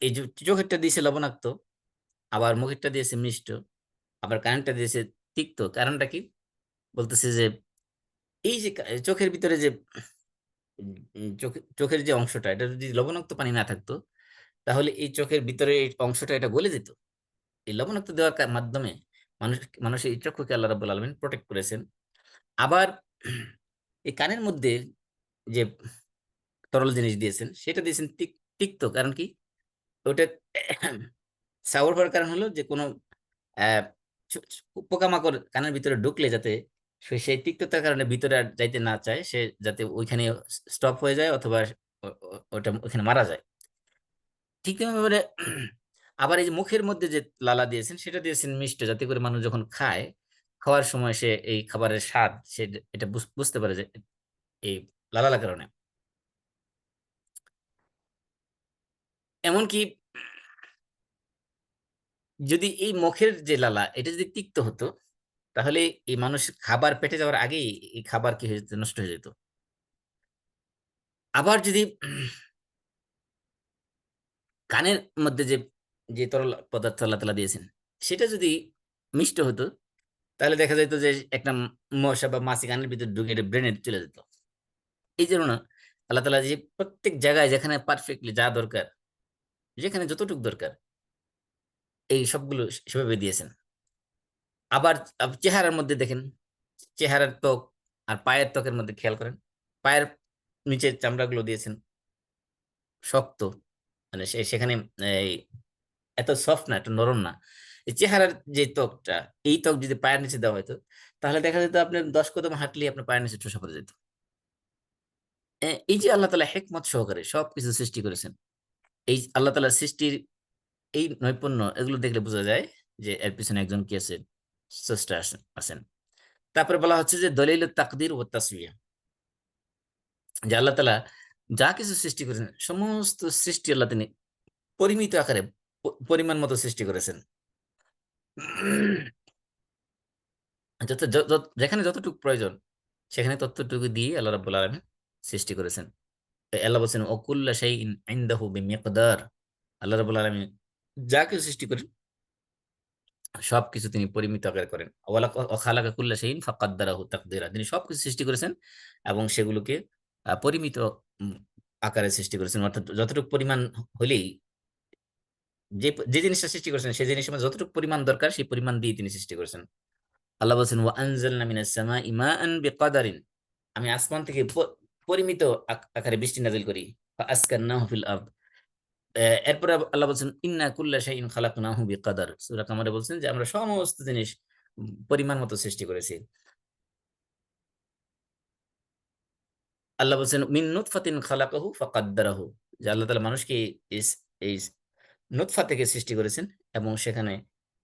এই যে চোখেরটা দিয়েছে লবণাক্ত, আবার মুখেরটা দিয়েছে মিষ্ট, আবার কানেরটা দিয়েছে তিক্ত। কারণটা কি? বলতেছে যে এই যে চোখের ভিতরে যে চোখের যে অংশটা, এটা যদি লবণাক্ত পানি না থাকতো তাহলে এই চোখের ভিতরে এই অংশটা এটা গলে যেত। এই লবণাক্ত দেওয়ার মাধ্যমে মানুষ মানুষের এই চক্ষুকে আল্লাহ রাব্বুল আলামিন প্রোটেক্ট করেছেন। আবার এই কানের মধ্যে যে তরল জিনিস দিয়েছেন, সেটা দিয়েছেন তিক্ত। কারণ কি? ওটা সাওয়ার হওয়ার কারণ হলো যে কোনো আহ পোকামাকড় কানের ভিতরে ঢুকলে যাতে সেই তিক্ততার কারণে ভিতরে আর যাইতে না চায়, সে যাতে ওইখানে স্টপ হয়ে যায়, অথবা ওটা ওইখানে মারা যায়। ঠিক তেমনি আবার এই যে মুখের মধ্যে যে লালা দিয়েছেন, সেটা দিয়েছেন মিষ্ট, যাতে করে মানুষ যখন খায়, খাওয়ার সময় সে এই খাবারের স্বাদ সে এটা বুঝতে পারে যে এই লালার কারণে। এমনকি যদি এই মুখের যে লালা এটা যদি তিক্ত হতো, তাহলে এই মানুষ খাবার পেটে যাওয়ার আগেই এই খাবার কি হয়ে যেত? নষ্ট হয়ে যেত। আবার যদি কানের মধ্যে যে যে তরল পদার্থ আল্লাহ তাআলা দিয়েছেন, সেটা যদি মিষ্ট হতো, তাহলে দেখা যেত যে একটা মশা বা মাছি কানের ভিতরে ঢুকে এটা ব্রেনে চলে যেত। এই জন্য না, আল্লাহ তাআলা যে প্রত্যেক জায়গায় যেখানে পারফেক্টলি যা দরকার, যেখানে যতটুকু দরকার, এই সবগুলো সেভাবে দিয়েছেন। আবার চেহারার মধ্যে দেখেন, চেহারার ত্বক আর পায়ের ত্বকের মধ্যে খেয়াল করেন, পায়ের নিচের চামড়াগুলো দিয়েছেন শক্ত, মানে সেখানে এই এত সফট না, এত নরম না। এই চেহারার যে ত্বকটা, এই ত্বক যদি পায়ের নিচে দেওয়া হতো, তাহলে দেখা যেত আপনি 10 কদম হাঁটলেই আপনার পায়ের নিচে ঠোসা পড়ে যেত। এই যে আল্লাহ তালা হেকমত সহকারে সবকিছু সৃষ্টি করেছেন, এই আল্লাহ তালা সৃষ্টির এই নৈপুণ্য, এগুলো দেখলে বোঝা যায় যে এর পিছনে একজন কি আছে, স্রষ্টা আছেন। তারপরে বলা হচ্ছে যে দলিল তাকদির ও তাসবিয়া, যে আল্লাহ তালা যা কিছু সৃষ্টি করেছেন, সমস্ত সৃষ্টি আল্লাহ তিনি পরিমিত আকারে পরিমাণ মতো সৃষ্টি করেছেন। যেখানে যতটুকু প্রয়োজন, সেখানে ততটুকু দিয়ে আল্লাহ রাব্বুল আলামিন সৃষ্টি করেছেন। তাই আল্লাহ বলছেন ওকুল্লা শাইইন ইনদাহু বিমিকদার, আল্লাহ রাব্বুল আলামিন যা কিছু সৃষ্টি করেন সবকিছু তিনি পরিমিত আকারে করেন। খালাকা কুল্লা শাইইন ফাকাদ্দারাহু তাকদীরা, তিনি সবকিছু সৃষ্টি করেছেন এবং সেগুলোকে পরিমিত উম, আকারে সৃষ্টি করেছেন, অর্থাৎ যতটুকু পরিমাণ হলেই যে জিনিসটা সৃষ্টি করেছেন সেই জিনিসের মধ্যে যতটুকু পরিমাণ দরকার সেই পরিমাণ দিয়ে তিনি সৃষ্টি করেছেন। আল্লাহ বলছেন ওয়া আনজালনা মিনাস সামাই মাআন বিকাদারিন, আমি আসমান থেকে পরিমিত আকারে বৃষ্টি নাজিল করি। ফাআসকান্নাহু ফিল আরদ। এরপরে আল্লাহ বলছেন ইন্না কুল্লা শাইইন খালাকনাহু বিকাদার, সূরা কামারে বলছেন যে আমরা সমস্ত জিনিস পরিমাণ মতো সৃষ্টি করেছি। আল্লাহ বলছেন মিন নুতফাতিন খালাকাহু ফাকাদ্দারাহু, যে আল্লাহ তাআলা মানুষকে এই নুতফা থেকে সৃষ্টি করেছেন এবং সেখানে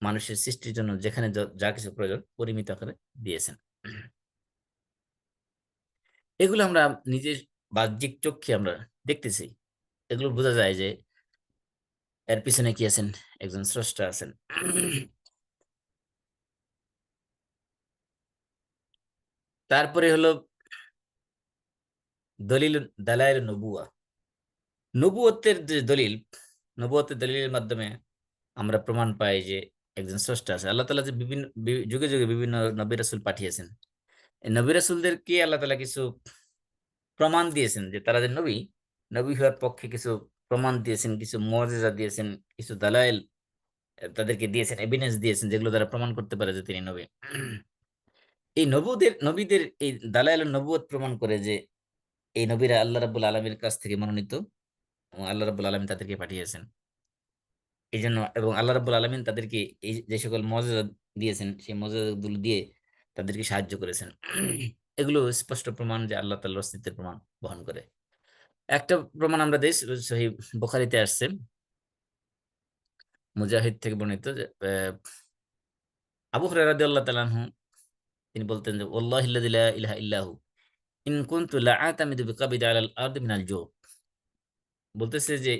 মানুষের সৃষ্টির জন্য যেখানে যা কিছু প্রয়োজন পরিমিত আকারে দিয়েছেন। এগুলো আমরা নিজের বাহ্যিক চক্ষে আমরা দেখতেছি, এগুলো বোঝা যায় যে এর পিছনে কি আছেন, একজন স্রষ্টা আছেন। তারপরে হলো দলিল দালাইল নবুয়া, নবুয়তের যে দলিল, নবুয়তের দলিলের মাধ্যমে আমরা প্রমাণ পাই যে একজন স্রষ্টা আছে। আল্লাহ তাআলা যে বিভিন্ন যুগে যুগে বিভিন্ন নবী রাসূল পাঠিয়েছেন, এই নবী রাসূলদেরকে আল্লাহ তাআলা কিছু প্রমাণ দিয়েছেন যে তারা যে নবী, নবী হওয়ার পক্ষে কিছু প্রমাণ দিয়েছেন, কিছু মুআজিজা দিয়েছেন, কিছু দালাইল তাদেরকে দিয়েছেন, এভিডেন্স দিয়েছেন, যেগুলো দ্বারা প্রমাণ করতে পারে যে তিনি নবী। এই নবীদের এই দালাইল নবুয়ত প্রমাণ করে যে এই নবীরা আল্লাহ রাব্বুল আলামিনের কাছ থেকে মনোনীত এবং আল্লাহ রাব্বুল আলামিন তাদেরকে পাঠিয়েছেন। এই জন্য এবং আল্লাহ রাব্বুল আলামিন তাদেরকে এই যে সকল মুআজিজা দিয়েছেন সেই মুআজিজাগুলো দিয়ে তাদেরকে সাহায্য করেছেন। এগুলো স্পষ্ট প্রমাণ যে আল্লাহ তাআলার অস্তিত্বের প্রমাণ বহন করে। একটা প্রমাণ আমরা দেই, সহিহ বুখারীতে আসছে, মুজাহিদ থেকে বর্ণিত যে আবু হুরায়রা রাদিয়াল্লাহু তাআলা আনহু তিনি বলতেন যে ওয়াল্লাহিল্লাযী লা ইলাহা ইল্লাহু ইন কুনতু লাআতামিদু বিকাবিদি আলাল আরদি মিনাল জু, বলতেছে যে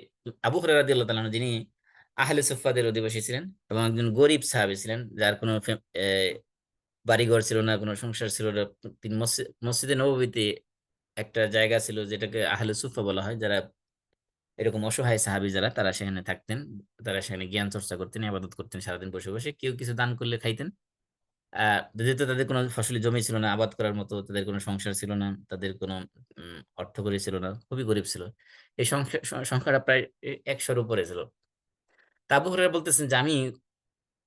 আবু হুরায়রা রাদিয়াল্লাহু তাআলা আনহু যিনি আহলে সুফফাদের অধিবাসী ছিলেন এবং একজন গরীব সাহাবী ছিলেন, যার কোনো বাড়িঘর ছিল না, কোনো সংসার ছিল না। তিনি মসজিদে নববীতে একটা জায়গা ছিল যেটাকে আহলে সুফফা বলা হয়, যারা এরকম অসহায় সাহাবী যারা তারা সেখানে থাকতেন, তারা সেখানে জ্ঞান চর্চা করতেন, ইবাদত করতেন সারাদিন বসে বসে, কেউ কিছু দান করলে খাইতেন। যেহেতু তাদের কোনো ফসলি জমি ছিল না আবাদ করার মতো, তাদের কোনো সংসার ছিল না, তাদের কোনো অর্থকড়ি ছিল না, খুবই গরিব ছিল। এই সংখ্যাটা প্রায় 100-র উপরে ছিল। তা আবু হুরায়রা বলতেছেন যে আমি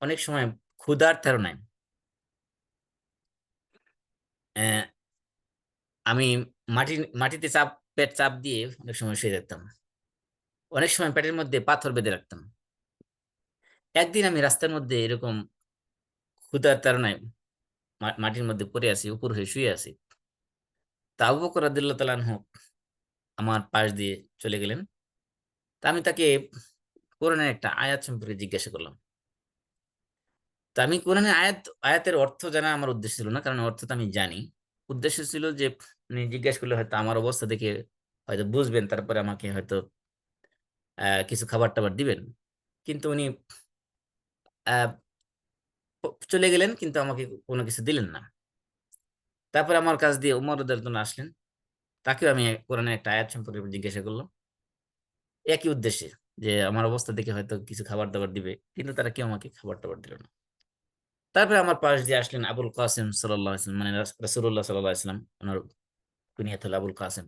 অনেক সময় ক্ষুধার তাড়নায় আহ, আমি মাটিতে পেট চাপ দিয়ে অনেক সময় শুয়ে থাকতাম, অনেক সময় পেটের মধ্যে পাথর বেঁধে রাখতাম। একদিন আমি রাস্তার মধ্যে এরকম ক্ষুধার তাড়নায় মাটির মধ্যে পড়ে আছি, উপর হয়ে শুয়ে আছি। তা আবু বকর রাদিয়াল্লাহু তাআলা আনহু আমার পাশ দিয়ে চলে গেলেন। তা আমি তাকে কোরআনের একটা আয়াত সম্পর্কে জিজ্ঞাসা করলাম। তা আমি কোরআনের আয়াতের অর্থ জানা আমার উদ্দেশ্য ছিল না, কারণ অর্থ তো আমি জানি। উদ্দেশ্য ছিল যে উনি জিজ্ঞাসা করলে হয়তো আমার অবস্থা দেখে হয়তো বুঝবেন, তারপরে আমাকে হয়তো কিছু খাবার টাবার দিবেন। কিন্তু উনি আহ চলে গেলেন, কিন্তু আমাকে কোনো কিছু দিলেন না। তারপরে আমার কাছ দিয়ে উমর রাদিয়াল্লাহু আনহু আসলেন, তাকেও আমি কোরআনের একটা আয়াত সম্পর্কে জিজ্ঞাসা করলাম একই উদ্দেশ্যে, যে আমার অবস্থা দেখে হয়তো কিছু খাবার দাবার দিবে, কিন্তু তারা কেউ আমাকে খাবার টাবার দিল না। তারপরে আমার পাশ দিয়ে আসলেন আবুল কাসেম সাল্লাল্লাহু আলাইহি ওয়াসাল্লাম, মানে রাসূলুল্লাহ সাল্লাল্লাহু আলাইহি ওয়াসাল্লাম, ওনার কুনিয়াত হলো আবুল কাসেম,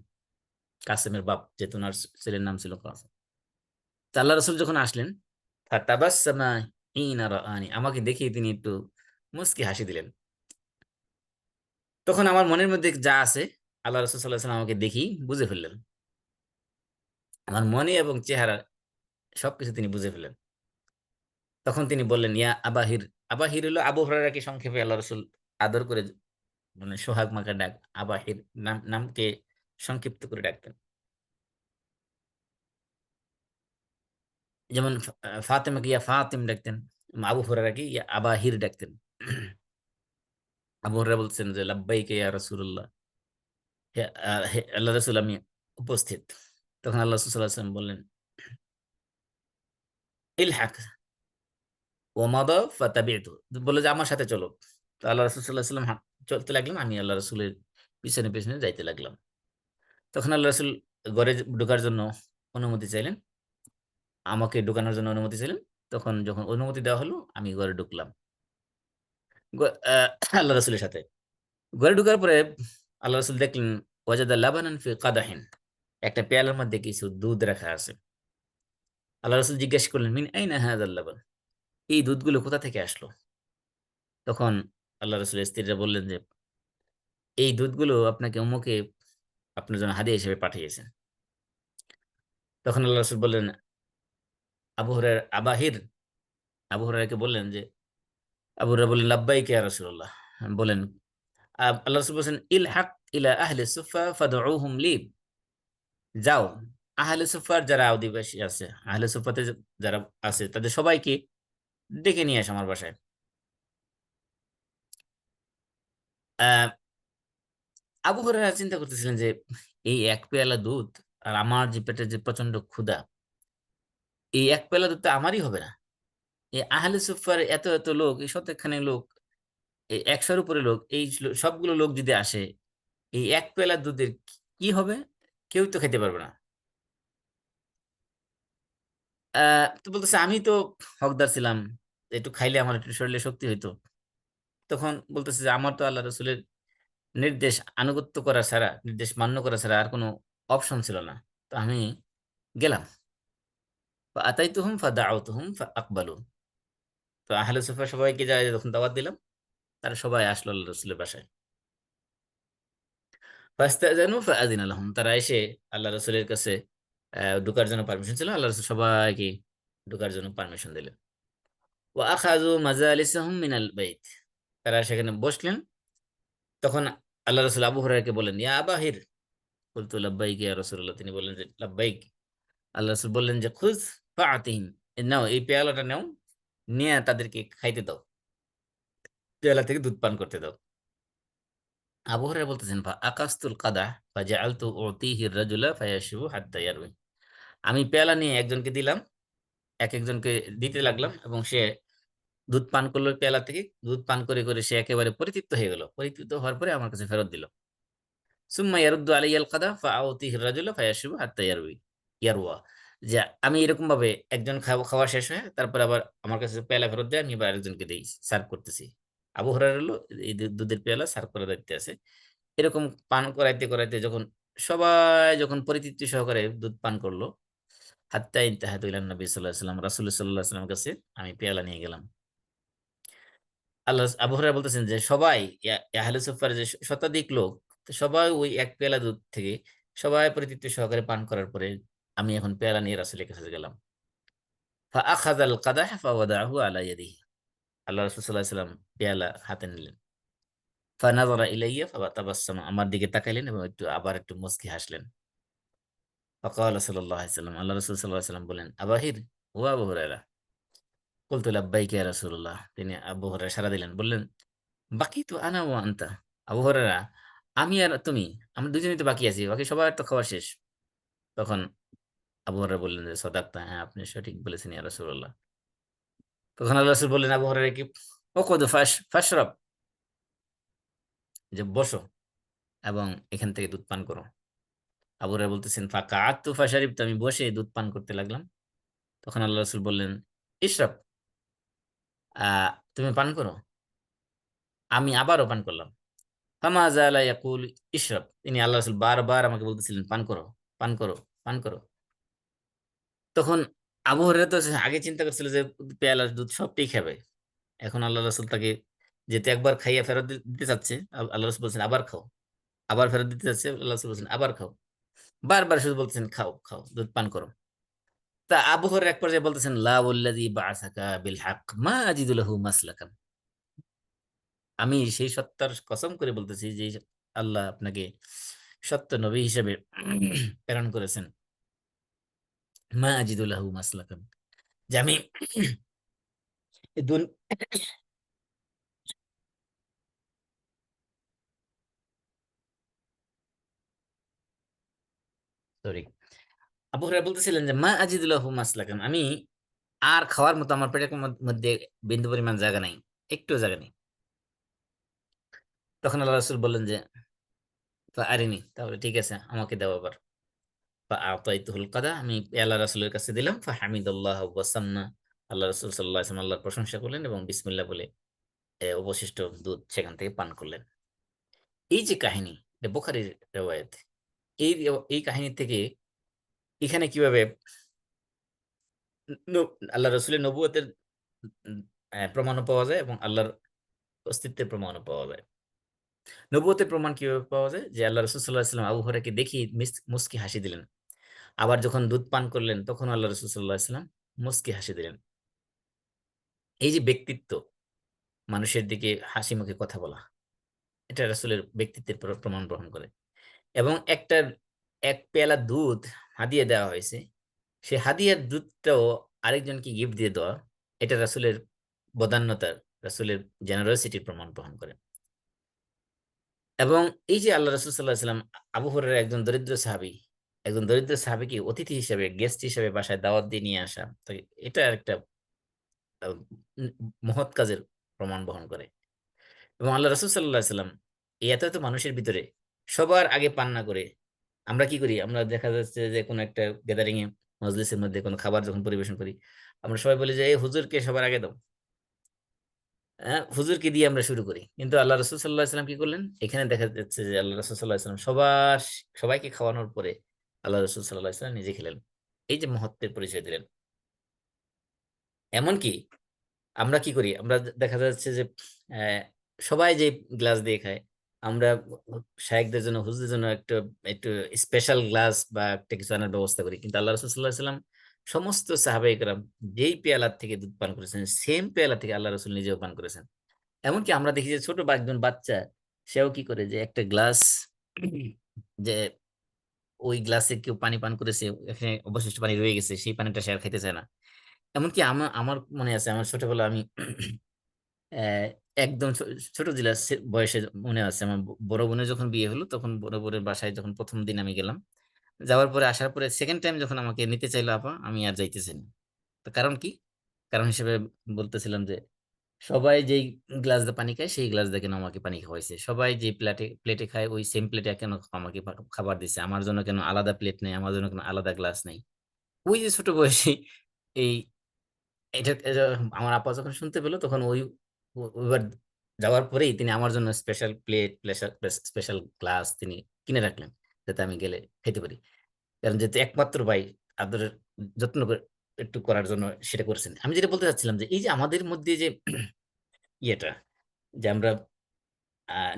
কাসেমের বাপ, যেহেতু ওনার ছেলের নাম ছিল কাসেম। তা আল্লাহ রাসূল যখন আসলেন, ফাতাবাসসামা হিনা রাআনি, আমাকে দেখে তিনি একটু মুস্কি হাসি দিলেন। তখন আমার মনের মধ্যে যা আছে আল্লাহ রাসূল সাল্লাল্লাহু আলাইহি ওয়াসাল্লাম আমাকে দেখেই বুঝে ফেললেন, আমার মনে এবং চেহারা সবকিছু তিনি বুঝে ফেললেন। তখন তিনি বললেন ইয়া আবাহির, আবাহির হলো আবু হুরায়রাকে সংক্ষেপে আল্লাহ রাসূল আদর করে, মানে সোহাগ মাখা ডাক, আবাহির নামকে সংক্ষিপ্ত করে ডাকতেন। যেমন ফাতেমাকে ইয়া ফাতিম ডাকতেন, আবু হুরায়রাকে ইয়া আবাহির ডাকতেন। আবু হুরায়রা বলছেন যে লাব্বাইকা ইয়া রাসূলুল্লাহ, হে হে আল্লাহ রাসূল আমি উপস্থিত। তখন আল্লাহ রাসূল সাল্লাল্লাহু আলাইহি ওয়াসাল্লাম বললেন ইলহাক ওয়া মাদা ফাতাবি'তু, বলে যে আমার সাথে চলো। তো আল্লাহ রাসূল সাল্লাল্লাহু আলাইহি ওয়াসাল্লাম চলতে লাগলেন, আমি আল্লাহ রাসূলের পিছনে পিছনে যাইতে লাগলাম। তখন আল্লাহ রাসূল ঘরে ঢোকার জন্য অনুমতি চাইলেন, আমাকে ঢোকানোর জন্য অনুমতি চাইলেন। তখন যখন অনুমতি দেওয়া হলো আমি ঘরে ঢুকলাম। আল্লাহ রসুলের সাথে ঘরে ঢুকার পরে আল্লাহ রসুল দেখলেন ওয়াজাদা লাবানান ফি কাদাহিন, একটা পেয়ালার মধ্যে কিছু দুধ রাখা আছে। আল্লাহ রসুল জিজ্ঞেস করলেন মিন আইনা হাযাল লাবান, এই দুধগুলো কোথা থেকে আসলো? তখন আল্লাহ রসুলের স্ত্রীরা বললেন যে এই দুধগুলো আপনাকে অমুকে আপনার জন্য হাদিয়া হিসেবে পাঠিয়েছেন। তখন আল্লাহ রসুল বললেন আবু হুরায়রা আবাহির, আবু হুরায়রাকে বললেন যে, আবু হুরায়রা বললেন লাব্বাইক ইয়া রাসূলুল্লাহ, বলেন আল্লাহ রসুল বলছেন ইলহাক ইলা আহলি সুফা ফাদউহুম লি, যাও আহলে সুফার যারা অধিবাসী আছে, আহলে সুফাতে যারা আছে তাদের সবাইকে ডেকে নিয়ে আসো আমার বাসায়। আহ আবু হুরায়রা চিন্তা করতেছিলেন যে এই এক পেয়ালা দুধ আর আমার যে পেটের যে প্রচন্ড ক্ষুধা, এই এক পেয়ালা দুধ তো আমারই হবে না। এই আহলে সুফার এত এত লোক, এই শতকখানি লোক, এই 100-র উপরে লোক, এই সবগুলো লোক যদি আসে, এই এক পেয়ালা দুধের কি হবে? কেউ তো খেতে পারবে না। তো বলতেছে আমি তো হকদার ছিলাম, একটু খাইলে আমার একটু শরীরে শক্তি হইতো। তখন বলতেছে যে আমার তো আল্লাহ রসুলের নির্দেশ আনুগত্য করা ছাড়া, নির্দেশ মান্য করা ছাড়া আর কোনো অপশন ছিল না। তো আমি গেলাম, আতাইতুহুম ফাদাউতুহুম ফাআকবালু। তো আহলে সুফা সবাইকে যায় যখন দাওয়াত দিলাম, তারা সবাই আসলো আল্লাহ রসুলের বাসায়। ফাস্তাযানু ফাআযিনা লাহুম, তারা এসে আল্লাহ রসুলের কাছে ঢোকার জন্য পারমিশন ছিল, আল্লাহ রসুল সবাইকে ঢোকার জন্য পারমিশন দিলেন। ওয়া আখাযু মাজালিসাহুম মিনাল বাইত, তারা সেখানে বসলেন। তখন আল্লাহ রসুল আবু হুরায়রাকে বললেন ইয়া আবাহির, কুলতু লাব্বাইক ইয়া রাসূলুল্লাহ, তিনি বললেন যে লাব্বাইক। আল্লাহ রসুল বললেন যে খুয ফাআতিহিম, নাও এই পেয়ালাটা নাও, নিয়ে তাদেরকে খাইতে দাও, পেয়ালা থেকে দুধ পান করতে দাও। আবু হুরায়রা বলতেছেন আকাস্তুল কাদাহ ফাজআলতু উতিহি রাজুলা ফায়াশরু হাত্তা ইয়ারwi, আমি পেয়ালা নিয়ে একজনকে দিলাম, এক একজনকে দিতে লাগলাম, এবং সে দুধ পান করলো পেয়ালা থেকে, দুধ পান করে করে সে একেবারে পরিতৃপ্ত হয়ে গেল, পরিতৃপ্ত হওয়ার পরে আমার কাছে ফেরত দিল। সুম্মা ইয়ারুদ্দু আলাইয়াল কাদা ফাআতিহি রাজুলা ফায়াশরু হাত্তা ইয়ারওয়া, যে আমি এরকম ভাবে একজন খাওয়া খাওয়া শেষ হয় তারপর আবার আমার কাছে পেয়ালা ফেরত দেয়, আমি এবার আরেকজনকে দিই, সার্ভ করতেছি। আবু হুরায়রা হলো এই দুধের পেয়ালা সার্ভ করার দায়িত্বে আছে। এরকম পান করাইতে করাইতে যখন সবাই যখন পরিতৃপ্তি সহকারে দুধ পান করলো, হাত্তা ইনতাহাতু ইলান নবী সাল্লাল্লাহু আলাইহি ওয়াসাল্লাম, রাসূল সাল্লাল্লাহু আলাইহি ওয়াসাল্লামের কাছে আমি পেয়ালা নিয়ে গেলাম। আল্লাহ আবু হুরায়রা বলতেছেন যে সবাই আহলে সুফফার যে শতাধিক লোক, তো সবাই ওই এক পেয়ালা দুধ থেকে সবাই পরিতৃপ্তি সহকারে পান করার পরে আমি এখন পেয়ালা নিয়ে রাসূলের কাছে গেলাম। ফাআখাযাল কাদাহ ফাওয়াদাহু আলা ইয়াদিহি, আল্লাহ রাসূল সাল্লাল্লাহু আলাইহি ওয়াসাল্লাম পেয়ালা হাতে নিলেন। ফানাযারা ইলাইয়া ফাতাবাসসামা, আমার দিকে তাকাইলেন এবং আবার একটু মুচকি হাসলেন। ফাকালা সাল্লাল্লাহু আলাইহি ওয়াসাল্লাম, আল্লাহ রাসূল সাল্লাল্লাহু আলাইহি ওয়াসাল্লাম বলেন আবাহির, ও আবু হুরায়রা। কুলতু লাব্বাইকা ইয়া রাসূলুল্লাহ, তিনি আবু হুরায়রা সাড়া দিলেন, বললেন বাকি তো আনা ও আনতা, আবু হুরায়রা আমি আর তুমি, আমরা দুজনেই তো বাকি আছি, বাকি সবার তো খাওয়া শেষ। তখন আবু হুরায়রা বললেন যে সদাকতা, হ্যাঁ আপনি সঠিক বলেছেন ইয়া রাসূলুল্লাহ। তখন আল্লাহ রাসূল বললেন আবু হুরায়রা কি ওকুদ ফাশরাব, যে বসো এবং এখান থেকে দুধ পান করো। আবু হুরায়রা বলতেছেন ফাকাআতু ফাশারিবতু, আমি বসে দুধ পান করতে লাগলাম। তখন আল্লাহ রাসূল বললেন ইশরাব, তুমি পান করো। আমি আবারও পান করলাম। ফামা জালা ইয়াকুল ইশরাব, তিনি আল্লাহ রাসূল বারবার আমাকে বলতেছিলেন পান করো, পান করো, পান করো। তখন আবু হুরায়রা তো আগে চিন্তা করছিল যে পেয়ালার দুধ সবটাই খাবে। এখন আল্লাহ রাসূল তাকে যেহেতু একবার খাইয়া ফেরত দিতে চাচ্ছে, আল্লাহ রাসূল বলছেন আবার খাও, আবার ফেরত দিতে চাচ্ছে, আল্লাহ রাসূল বলছেন আবার খাও, বারবার শুধু বলতেছেন খাও খাও দুধ পান করো। তা আবু হুরায়রা এক পর্যায়ে বলতেছেন লা ওয়াল্লাযী বা'আসাকা বিল হক মা আজিদু লাহু মাসলাকান, আমি সেই সত্তার কসম করে বলতেছি যে আল্লাহ আপনাকে সত্য নবী হিসেবে প্রেরণ করেছেন, মা আজিদু লাহু মাসলাকান, যে আমি সরি, আবু হুরায়রা বলতেছিলেন যে মা আজিদু লাহু মাসলাকান, আমি আর খাওয়ার মতো আমার পেটের মধ্যে বিন্দু পরিমাণ জায়গা নাই, একটু জায়গা নেই। তখন আল্লাহ রাসূল বললেন যে আরিনি, তাহলে ঠিক আছে আমাকে দাও আবার। আতাইতুহুল কাদা, আমি আল্লাহ রাসূলের কাছে দিলাম। হামিদাল্লাহ ওয়া সান্না, আল্লাহ রাসূল সাল্লাল্লাহু আলাইহি ওয়াসাল্লাম আল্লাহর প্রশংসা করলেন এবং বিসমিল্লাহ বলে অবশিষ্ট দুধ সেখান থেকে পান করলেন। এই যে কাহিনী, এটা বুখারীর রেওয়ায়েত। এই কাহিনী থেকে এখানে কিভাবে আল্লাহ রসুলের নবুয়তের প্রমাণও পাওয়া যায় এবং আল্লাহর অস্তিত্বের প্রমাণও পাওয়া যায়। নবুয়তের প্রমাণ কিভাবে পাওয়া যায়, যে আল্লাহ রসুল সাল্লাহ সাল্লাম আবু হুরায়রাকে দেখি মুস্কি হাসি দিলেন, আবার যখন দুধ পান করলেন তখন আল্লাহ রসুল সাল্লাহ সাল্লাম মুস্কি হাসি দিলেন। এই যে ব্যক্তিত্ব, মানুষের দিকে হাসি মুখে কথা বলা, এটা রাসূলের ব্যক্তিত্বের প্রমাণ বহন করে। এবং এক পেয়ালা দুধ হাদিয়া দেওয়া হয়েছে, সে হাদিয়ার দুধটাও আরেকজনকে গিফট দিয়ে দেওয়া, এটা রাসূলের বদান্যতার, রাসূলের জেনারসিটির প্রমাণ বহন করে। এবং এই যে আল্লাহ রাসূল সাল্লাল্লাহু আলাইহি ওয়াসাল্লাম আবু হুরায়রা একজন দরিদ্র সাহাবীকে অতিথি হিসেবে, গেস্ট হিসেবে বাসায় দাওয়াত দিয়ে নিয়ে আসা, তো এটা একটা আহ, মহৎ কাজের প্রমাণ বহন করে। এবং আল্লাহ রাসূল সাল্লাল্লাহু আলাইহি ওয়াসাল্লাম এই এত এত মানুষের ভিতরে সবার আগে পান না করে, আমরা কি করি, আমরা দেখা যাচ্ছে যে কোনো একটা গ্যাদারিং এ, মজলিসের মধ্যে কোনো খাবার যখন পরিবেশন করি, আমরা সবাই বলি যে এই হুজুরকে সবার আগে দাও, হ্যাঁ হুজুরকে দিয়ে আমরা শুরু করি। কিন্তু আল্লাহ রসুল সাল্লাহ সাল্লাম কি করলেন, এখানে দেখা যাচ্ছে যে আল্লাহ রসুল সাল্লাহ সাল্লাম সবাইকে খাওয়ানোর পরে আল্লাহ রসুল সাল্লাহ সাল্লাম নিজে খেলেন। এই যে মহত্বের পরিচয় দিলেন। এমনকি আমরা কি করি, আমরা দেখা যাচ্ছে যে আহ, সবাই যে গ্লাস দিয়ে খায়, আমরা শায়েখদের জন্য, হুজুরদের জন্য একটু একটু স্পেশাল গ্লাস বা একটা কিছু আনার ব্যবস্থা করি। কিন্তু আল্লাহ রসুল সাল্লাহ সাল্লাম সমস্ত সাহাবায়ে কেরাম যেই পেয়ালার থেকে দুধ পান করেছেন, সেম পেয়ালা থেকে আল্লাহ রসুল নিজেও পান করেছেন। এমনকি আমরা দেখি যে ছোট একজন বাচ্চা, সেও কি করে, যে একটা গ্লাস, যে ওই গ্লাসে কেউ পানি পান করেছে, এখানে অবশিষ্ট পানি রয়ে গেছে, সেই পানিটা সে আর খাইতে চায় না। এমনকি আমার আমার মনে আছে, আমার ছোটবেলা আমি আহ, একদম ছোট জিলা বয়সে মনে আছে, আমার বড় বোনের যখন বিয়ে হলো, তখন বড় বোনের বাসায় যখন প্রথম দিন আমি গেলাম, যাওয়ার পরে আসার পরে সেকেন্ড টাইম যখন আমাকে নিতে চাইলো আপা, আমি আর যাইতেছি না। তো কারণ কি, কারণ হিসেবে বলতেছিলাম যে সবাই যেই গ্লাস দিয়ে পানি খায়, সেই গ্লাস দিয়ে কেন আমাকে পানি খাওয়াইছে, সবাই যে প্লেটে প্লেটে খায় ওই সেম প্লেটে কেন আমাকে খাবার দিচ্ছে, আমার জন্য কেন আলাদা প্লেট নেই, আমার জন্য কেন আলাদা গ্লাস নেই। ওই যে ছোট বয়সী এই এটা আমার আপা যখন শুনতে পেলো, তখন ওইবার যাওয়ার পরেই তিনি আমার জন্য স্পেশাল প্লেট, স্পেশাল গ্লাস তিনি কিনে রাখলেন, যাতে আমি গেলে খেতে পারি। কারণ যেহেতু একমাত্র ভাই, আদরের যত্ন করে একটু করার জন্য সেটা করেছেন। আমি যেটা বলতে চাচ্ছিলাম, যে এই যে আমাদের মধ্যে যে ইয়েটা, যে আমরা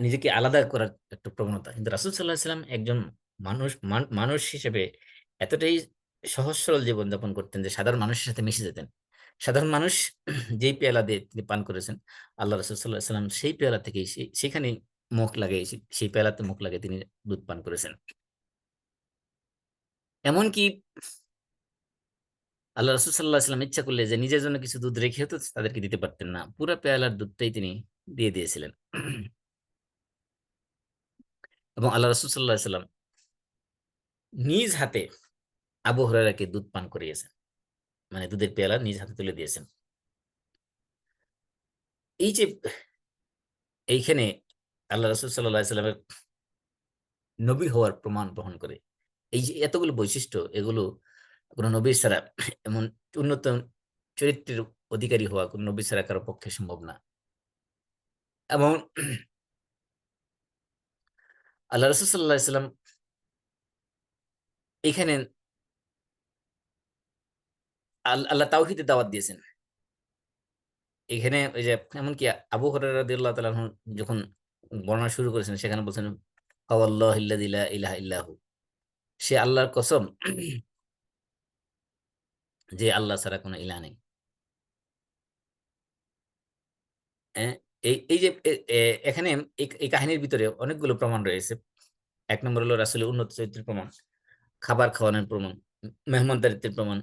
নিজেকে আলাদা করার একটা প্রবণতা, কিন্তু রাসূল সাল্লাল্লাহু আলাইহি ওয়াসাল্লাম একজন মানুষ হিসেবে এতটাই সহজ সরল জীবনযাপন করতেন যে সাধারণ মানুষের সাথে মিশে যেতেন। সাধারণ মানুষ যেই পেয়ালা দিয়ে তিনি পান করেছেন, আল্লাহ রাসূল সাল্লাল্লাহু আলাইহি ওয়াসাল্লাম সেই পেয়ালা থেকেই সেখানে মুখ লাগিয়ে, সেই পেয়ালাতে মুখ লাগিয়ে তিনি দুধ পান করেছেন। এমনকি আল্লাহ রাসূল সাল্লাল্লাহু আলাইহি ওয়াসাল্লাম ইচ্ছা করলে যে নিজের জন্য কিছু দুধ রেখে হতো তাদেরকে দিতে পারতেন না, পুরো পেয়ালার দুধটাই তিনি দিয়ে দিয়েছিলেন। এবং আল্লাহ রাসূল সাল্লাল্লাহু আলাইহি ওয়াসাল্লাম নিজ হাতে আবু হুরায়রাকে দুধ পান করিয়েছেন, মানে দুধের পেয়ালা নিজ হাতে তুলে দিয়েছেন। এই যে এইখানে আল্লাহ রাসূল সাল্লাল্লাহু আলাইহি সাল্লামের নবী হওয়ার প্রমাণ বহন করে। এই যে এতগুলো বৈশিষ্ট্য, এগুলো কোন নবী ছাড়া, এমন উন্নত চরিত্রের অধিকারী হওয়া কোন নবী ছাড়া কারো পক্ষে সম্ভব না। এবং আল্লাহ রাসূল সাল্লাল্লাহু আলাইহি সাল্লাম এখানে আল্লাহ তাওহীদের দাওয়াত দিয়েছেন। এখানে ওই যে এমনকি আবু হুরায়রা রাদিয়াল্লাহু তাআলা আনহু যখন বর্ণনা শুরু করেছেন, সেখানে বলছেন ফাওয়াল্লাহিল্লাযী লা ইলাহা ইল্লাহু, সে আল্লাহর কসম যে আল্লাহ ছাড়া কোনো ইলাহ নেই। হ্যাঁ, এই যে এখানে এই কাহিনীর ভিতরে অনেকগুলো প্রমাণ রয়েছে। এক নম্বর হলো রাসূলের উন্নত চরিত্রের প্রমাণ, খাবার খাওয়ানোর প্রমাণ, মেহমানদারিত্বের প্রমাণ।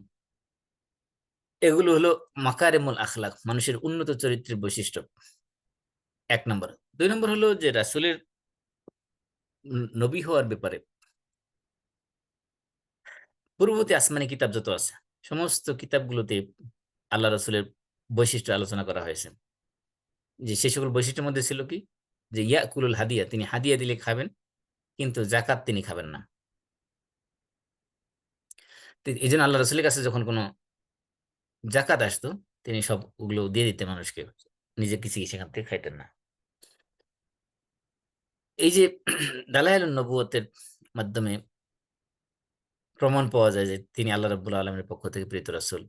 এগুলো হলো মাকারিমুল আখলাক, মানুষের উন্নত চরিত্রের বৈশিষ্ট্য। এক নম্বর। দুই নম্বর হলো যে রাসূলের নবী হওয়ার ব্যাপারে পূর্ববর্তী আসমানি কিতাব যত আছে, সমস্ত কিতাবগুলোতে আল্লাহ রাসূলের বৈশিষ্ট্য আলোচনা করা হয়েছে। যে সেই সকল বৈশিষ্ট্যের মধ্যে ছিল কি, যে ইয়াকুলুল হাদিয়া, তিনি হাদিয়া দিলে খাবেন, কিন্তু জাকাত তিনি খাবেন না। তো এই জন্য আল্লাহ রসুলের কাছে যখন কোনো জাকাত আসতো, তিনি সব ওগুলো দিয়ে দিতেন মানুষকে, নিজে কিছু সেখান থেকে খাইতেন না। এই যে দালাইলুন নবুয়তের মাধ্যমে প্রমাণ পাওয়া যায় যে তিনি আল্লাহ রাব্বুল আলমের পক্ষ থেকে প্রেরিত রাসূল,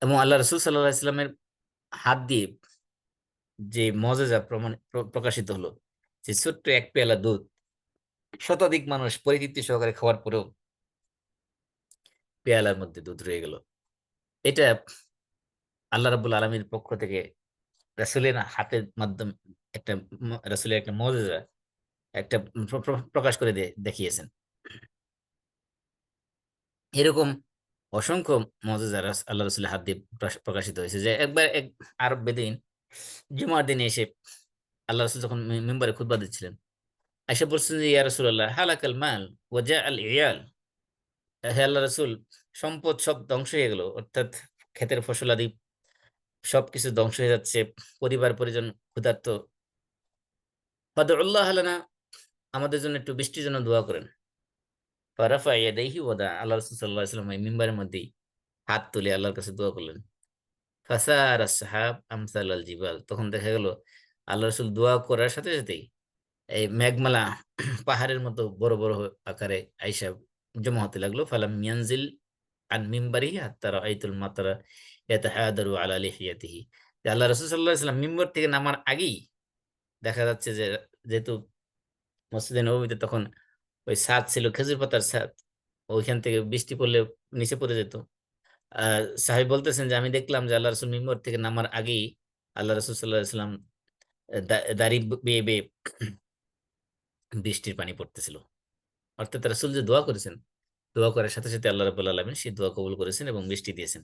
এবং আল্লাহ রাসূল সাল্লাল্লাহু আলাইহি সাল্লামের হাত দিয়ে যে মজেজা প্রকাশিত হলো, যে ছোট্ট এক পেয়ালা দুধ শতাধিক মানুষ পরিতৃপ্তি সহকারে খাওয়ার পরেও পেয়ালার মধ্যে দুধ রয়ে গেল। এটা আল্লাহ রাব্বুল আলমীর পক্ষ থেকে রাসূলের হাতের মাধ্যমে একটা রাসূলের একটা মজেজা, একটা প্রকাশ করে দেখিয়েছেন। এরকম অসংখ্য মজেজা আল্লাহ রসুলের হাত দিয়ে প্রকাশিত হয়েছে, যে একবার এক আরব বেদুইন জুমার দিনে এসে আল্লাহ রসুল যখন মিম্বারে খুতবা দিচ্ছিলেন, এসে বলছেন যে ইয়া রাসূলুল্লাহ হালাকাল মাল ওয়া জাআল ইয়াল, হে আল্লাহ রসুল, সম্পদ সব ধ্বংস হয়ে গেল, অর্থাৎ ক্ষেতের ফসলাদি সবকিছু ধ্বংস হয়ে যাচ্ছে, পরিবার পরিজন ক্ষুধার্ত, ফাদউল্লাহ লানা, আমাদের জন্য একটু বৃষ্টির জন্য দোয়া করেন। ফারাফা ইয়াদাইহি ওয়া দা, আল্লাহ রাসূল সাল্লাল্লাহু আলাইহি ওয়াসাল্লাম এই মিম্বারের মধ্যেই হাত তুলে আল্লাহর কাছে দোয়া করলেন। ফাসার সাহাব আমসাল আল জিবাল, তখন দেখা গেল আল্লাহ রসুল দোয়া করার সাথে সাথেই এই মেঘমালা পাহাড়ের মতো বড় বড় আকারে আইসা জমা হতে লাগলো। ফালাম ইয়ানজিল আন মিম্বারিহি হাত্তা রাআইতুল মাতারা ইয়াতাহাদারু আলা লিহিয়াতিহি, যে আল্লাহ রসুল সাল্লাল্লাহু আলাইহি ওয়াসাল্লাম মিম্বর থেকে নামার আগেই দেখা যাচ্ছে যে, যেহেতু মসজিদে নববীতে তখন ওই ছাদ ছিল খেজুর পাতার ছাদ, ওইখান থেকে বৃষ্টি পড়লে নিচে পড়ে যেত। সাহেব বলতেছেন যে আমি দেখলাম যে আল্লাহ রসুল মিম্বর থেকে নামার আগেই আল্লাহ রসুল সাল্লাহ সাল্লাম দাড়ি বেয়ে বেয়ে বৃষ্টির পানি পড়তেছিল। অর্থাৎ রাসূল যে দোয়া করেছেন, দোয়া করার সাথে সাথে আল্লাহ রাব্বুল আলামিন সেই দোয়া কবুল করেছেন এবং বৃষ্টি দিয়েছেন।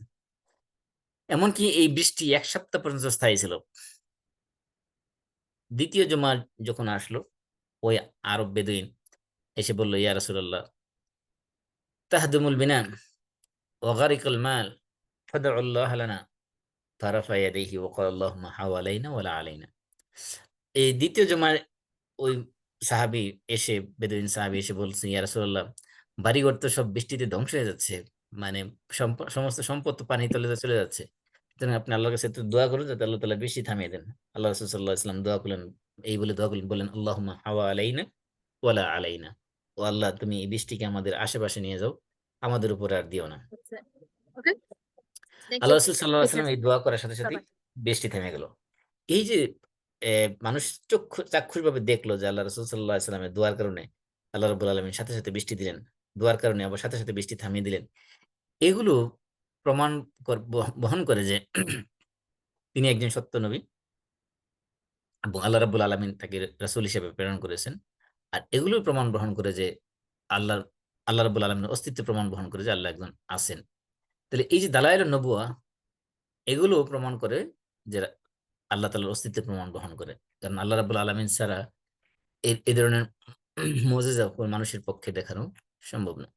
এমনকি এই বৃষ্টি এক সপ্তাহ পর্যন্ত স্থায়ী ছিল। দ্বিতীয় জুমা যখন আসলো, ওই আরব বেদুইন এসে বলল, ইয়া রাসূলুল্লাহ তাহদুমুল বিনান ওয়া গারিকুল মাল ফাদউল্লাহ লানা, ফারাফা ইয়াদাইহি ওয়া ক্বালা আল্লাহুম্মা হাওয়ালাইনা ওয়ালা আলাইনা। এই দ্বিতীয় জুমায় ওই সাহাবী এসে, বেদুইন সাহাবী এসে বলছে, ইয়া রাসূলুল্লাহ, বাড়িঘর তো সব বৃষ্টিতে ধ্বংস হয়ে যাচ্ছে, মানে সমস্ত সম্পদ তো পানির তলে চলে যাচ্ছে, সুতরাং আপনি আল্লাহর কাছে একটু দোয়া করুন যাতে আল্লাহ তাআলা বৃষ্টি থামিয়ে দেন। আল্লাহ রাসূল সাল্লাল্লাহু আলাইহি ওয়াসাল্লাম দোয়া করলেন, এই বলে দোয়া করলেন, বলেন আল্লাহুম্মা হাওয়া আলাইনা ওয়ালা আলাইনা, ও আল্লাহ তুমি এই বৃষ্টিকে আমাদের আশেপাশে নিয়ে যাও, আমাদের উপরে আর দিও না। ওকে, থ্যাংক আল্লাহ ইউ। রাসূল সাল্লাল্লাহু আলাইহি ওয়াসাল্লাম এই দোয়া করার সাথে সাথেই বৃষ্টি থেমে গেল। এই যে মানুষ চাক্ষুষ ভাবে দেখলো যে আল্লাহ রাসূল সাল্লাল্লাহু আলাইহি ওয়াসাল্লামের দোয়ার কারণে আল্লাহ রাব্বুল আলামিন সাথে সাথে বৃষ্টি দিলেন, দোয়ার কারণে আবার সাথে সাথে বৃষ্টি থামিয়ে দিলেন, এগুলো প্রমাণ বহন করে যে তিনি একজন সত্য নবী এবং আল্লাহ রাব্বুল আলামিন তাকে রাসূল হিসেবে প্রেরণ করেছেন। আর এগুলো প্রমাণ বহন করে যে আল্লাহ আল্লাহ রাব্বুল আলামিনের অস্তিত্ব প্রমাণ বহন করে যে আল্লাহ একজন আছেন। তাহলে এই যে দালায়েলুন নবুয়া, এগুলো প্রমাণ করে যে আল্লাহ তাআলার অস্তিত্বের প্রমাণ বহন করে। কারণ আল্লাহ রাব্বুল আলামিন ছাড়া এই ধরনের মুজিজা কোন মানুষের পক্ষে দেখানো সম্ভব না।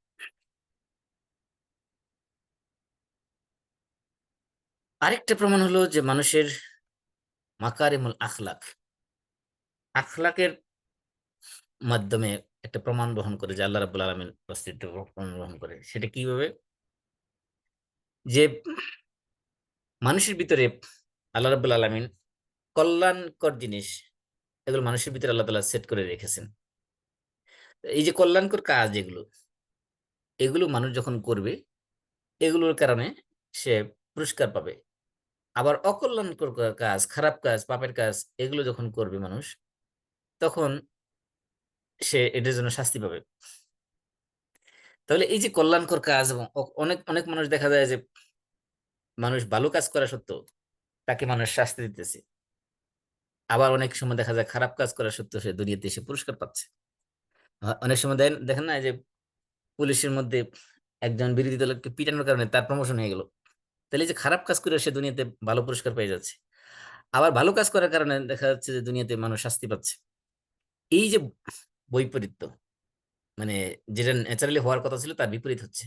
আরেকটা প্রমাণ হলো যে মানুষের মাকারিমুল আখলাক, আখলাকের মাধ্যমে একটা প্রমাণ বহন করে যে আল্লাহ রাব্বুল আলামিন অস্তিত্ব প্রমাণ বহন করে। সেটা কিভাবে? যে মানুষের ভিতরে আল্লাহ রাব্বুল আলামিন কল্যাণকর জিনিস, এগুলো মানুষের ভিতরে আল্লাহ তাআলা সেট করে রেখেছেন। এই যে কল্যাণকর কাজ এগুলো, এগুলো মানুষ যখন করবে, এগুলোর কারণে সে পুরস্কার পাবে। আবার অকল্যাণকর কাজ, খারাপ কাজ, পাপের কাজ, এগুলো যখন করবে মানুষ, তখন সে এটার জন্য শাস্তি পাবে। তাহলে এই যে কল্যাণকর কাজ, এবং অনেক অনেক মানুষ দেখা যায় যে মানুষ ভালো কাজ করা সত্ত্বেও তাকে মানুষ শাস্তি দিতেছে। আবার অনেক সময় দেখা যায় খারাপ কাজ করা সত্ত্বেও সে দুনিয়াতে এসে পুরস্কার পাচ্ছে। অনেক সময় দেখেন না যে পুলিশের মধ্যে একজন বিরোধী দলকে পিটানোর কারণে তার প্রমোশন হয়ে গেল। তাহলে এই যে খারাপ কাজ করে সে দুনিয়াতে ভালো পুরস্কার পেয়ে যাচ্ছে, আবার ভালো কাজ করার কারণে দেখা যাচ্ছে যে দুনিয়াতে মানুষ শাস্তি পাচ্ছে। এই যে বৈপরীত্য, মানে যেটা ন্যাচারালি হওয়ার কথা ছিল তার বিপরীত হচ্ছে,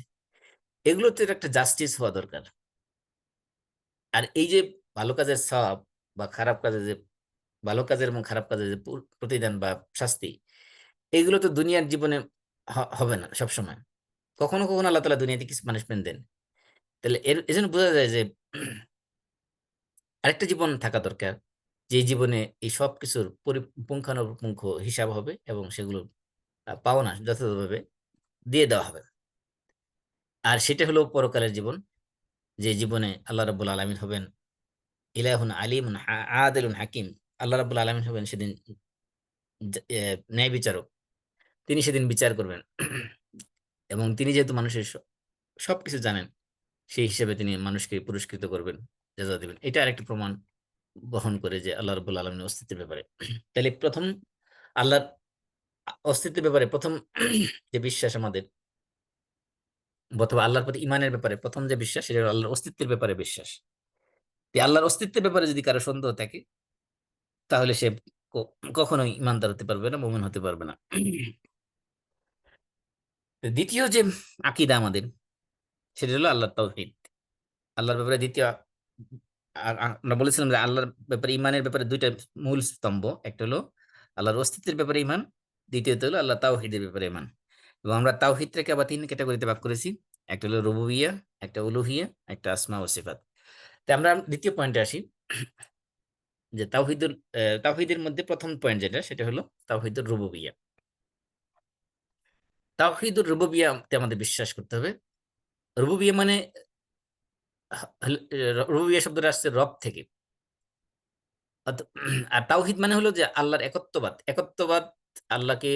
এগুলোতে একটা জাস্টিস হওয়া দরকার। আর এই যে ভালো কাজের সওয়াব বা খারাপ কাজের যে, ভালো কাজের এবং খারাপ কাজের যে প্রতিদান বা শাস্তি, এগুলো তো দুনিয়ার জীবনে হবে না সবসময়। কখনো কখনো আল্লাহ তাআলা দুনিয়াতে কিছু পানিশমেন্ট দেন। তাহলে এজন্য বোঝা যায় যে আরেকটা জীবন থাকা দরকার, যে জীবনে এই সব কিছুর পুঙ্খানুপুঙ্খ হিসাব হবে এবং সেগুলো পাওনা যথাযথভাবে দিয়ে দেওয়া হবে। আর সেটা হলো পরকালের জীবন, যে জীবনে আল্লাহ রাব্বুল আলামিন হবেন ইলাহুন আলিমুন আদিলুন হাকিম। আল্লাহ রাব্বুল আলামিন হবেন সেদিন ন্যায় বিচারক। তিনি সেদিন বিচার করবেন এবং তিনি যেহেতু মানুষের সবকিছু জানেন, সেই হিসেবে তিনি মানুষকে পুরস্কৃত করবেন, জাযা দিবেন। এটা আরেকটি প্রমাণ বহন করে যে আল্লাহ রাব্বুল আলামিনের অস্তিত্বের ব্যাপারে। তাহলে প্রথম আল্লাহর অস্তিত্বের ব্যাপারে প্রথম যে বিশ্বাস আমাদের, অথবা আল্লাহর প্রতি ইমানের ব্যাপারে প্রথম যে বিশ্বাস, সেটা হলো আল্লাহর অস্তিত্বের ব্যাপারে বিশ্বাস। তো আল্লাহর অস্তিত্বের ব্যাপারে যদি কারো সন্দেহ থাকে, তাহলে সে কখনোই ইমানদার হতে পারবে না, মুমিন হতে পারবে না। তো দ্বিতীয় যে আকীদা আমাদের, সেটা হলো আল্লাহর তাওহীদ। আল্লাহর ব্যাপারে দ্বিতীয়, আমরা বলেছিলাম যে আল্লাহর ব্যাপারে ইমানের ব্যাপারে দুইটা মূল স্তম্ভ, একটা হলো আল্লাহর অস্তিত্বের ব্যাপারে ইমান, দ্বিতীয়ত হলো আল্লাহ তাওহীদের ব্যাপারে ইমান। এবং আমরা তাওহীদটাকে আবার তিন ক্যাটাগরিতে ভাগ করেছি, একটা হলো রুবুবিয়্যা, একটা উলুহিয়্যা, একটা আসমা ও সিফাত। তো আমরা দ্বিতীয় পয়েন্টে আসি, যে তাওহীদের মধ্যে প্রথম পয়েন্ট যেটা, সেটা হলো তাওহীদুর রুবুবিয়্যা। তাওহীদুর রুবুবিয়্যাতে আমাদের বিশ্বাস করতে হবে। রুবুবিয়্যা মানে রুবুবিয়্যা শব্দটা আসছে রব থেকে। আর তাওহীদ মানে হলো যে আল্লাহর একত্ববাদ। একত্ববাদ, আল্লাহকে,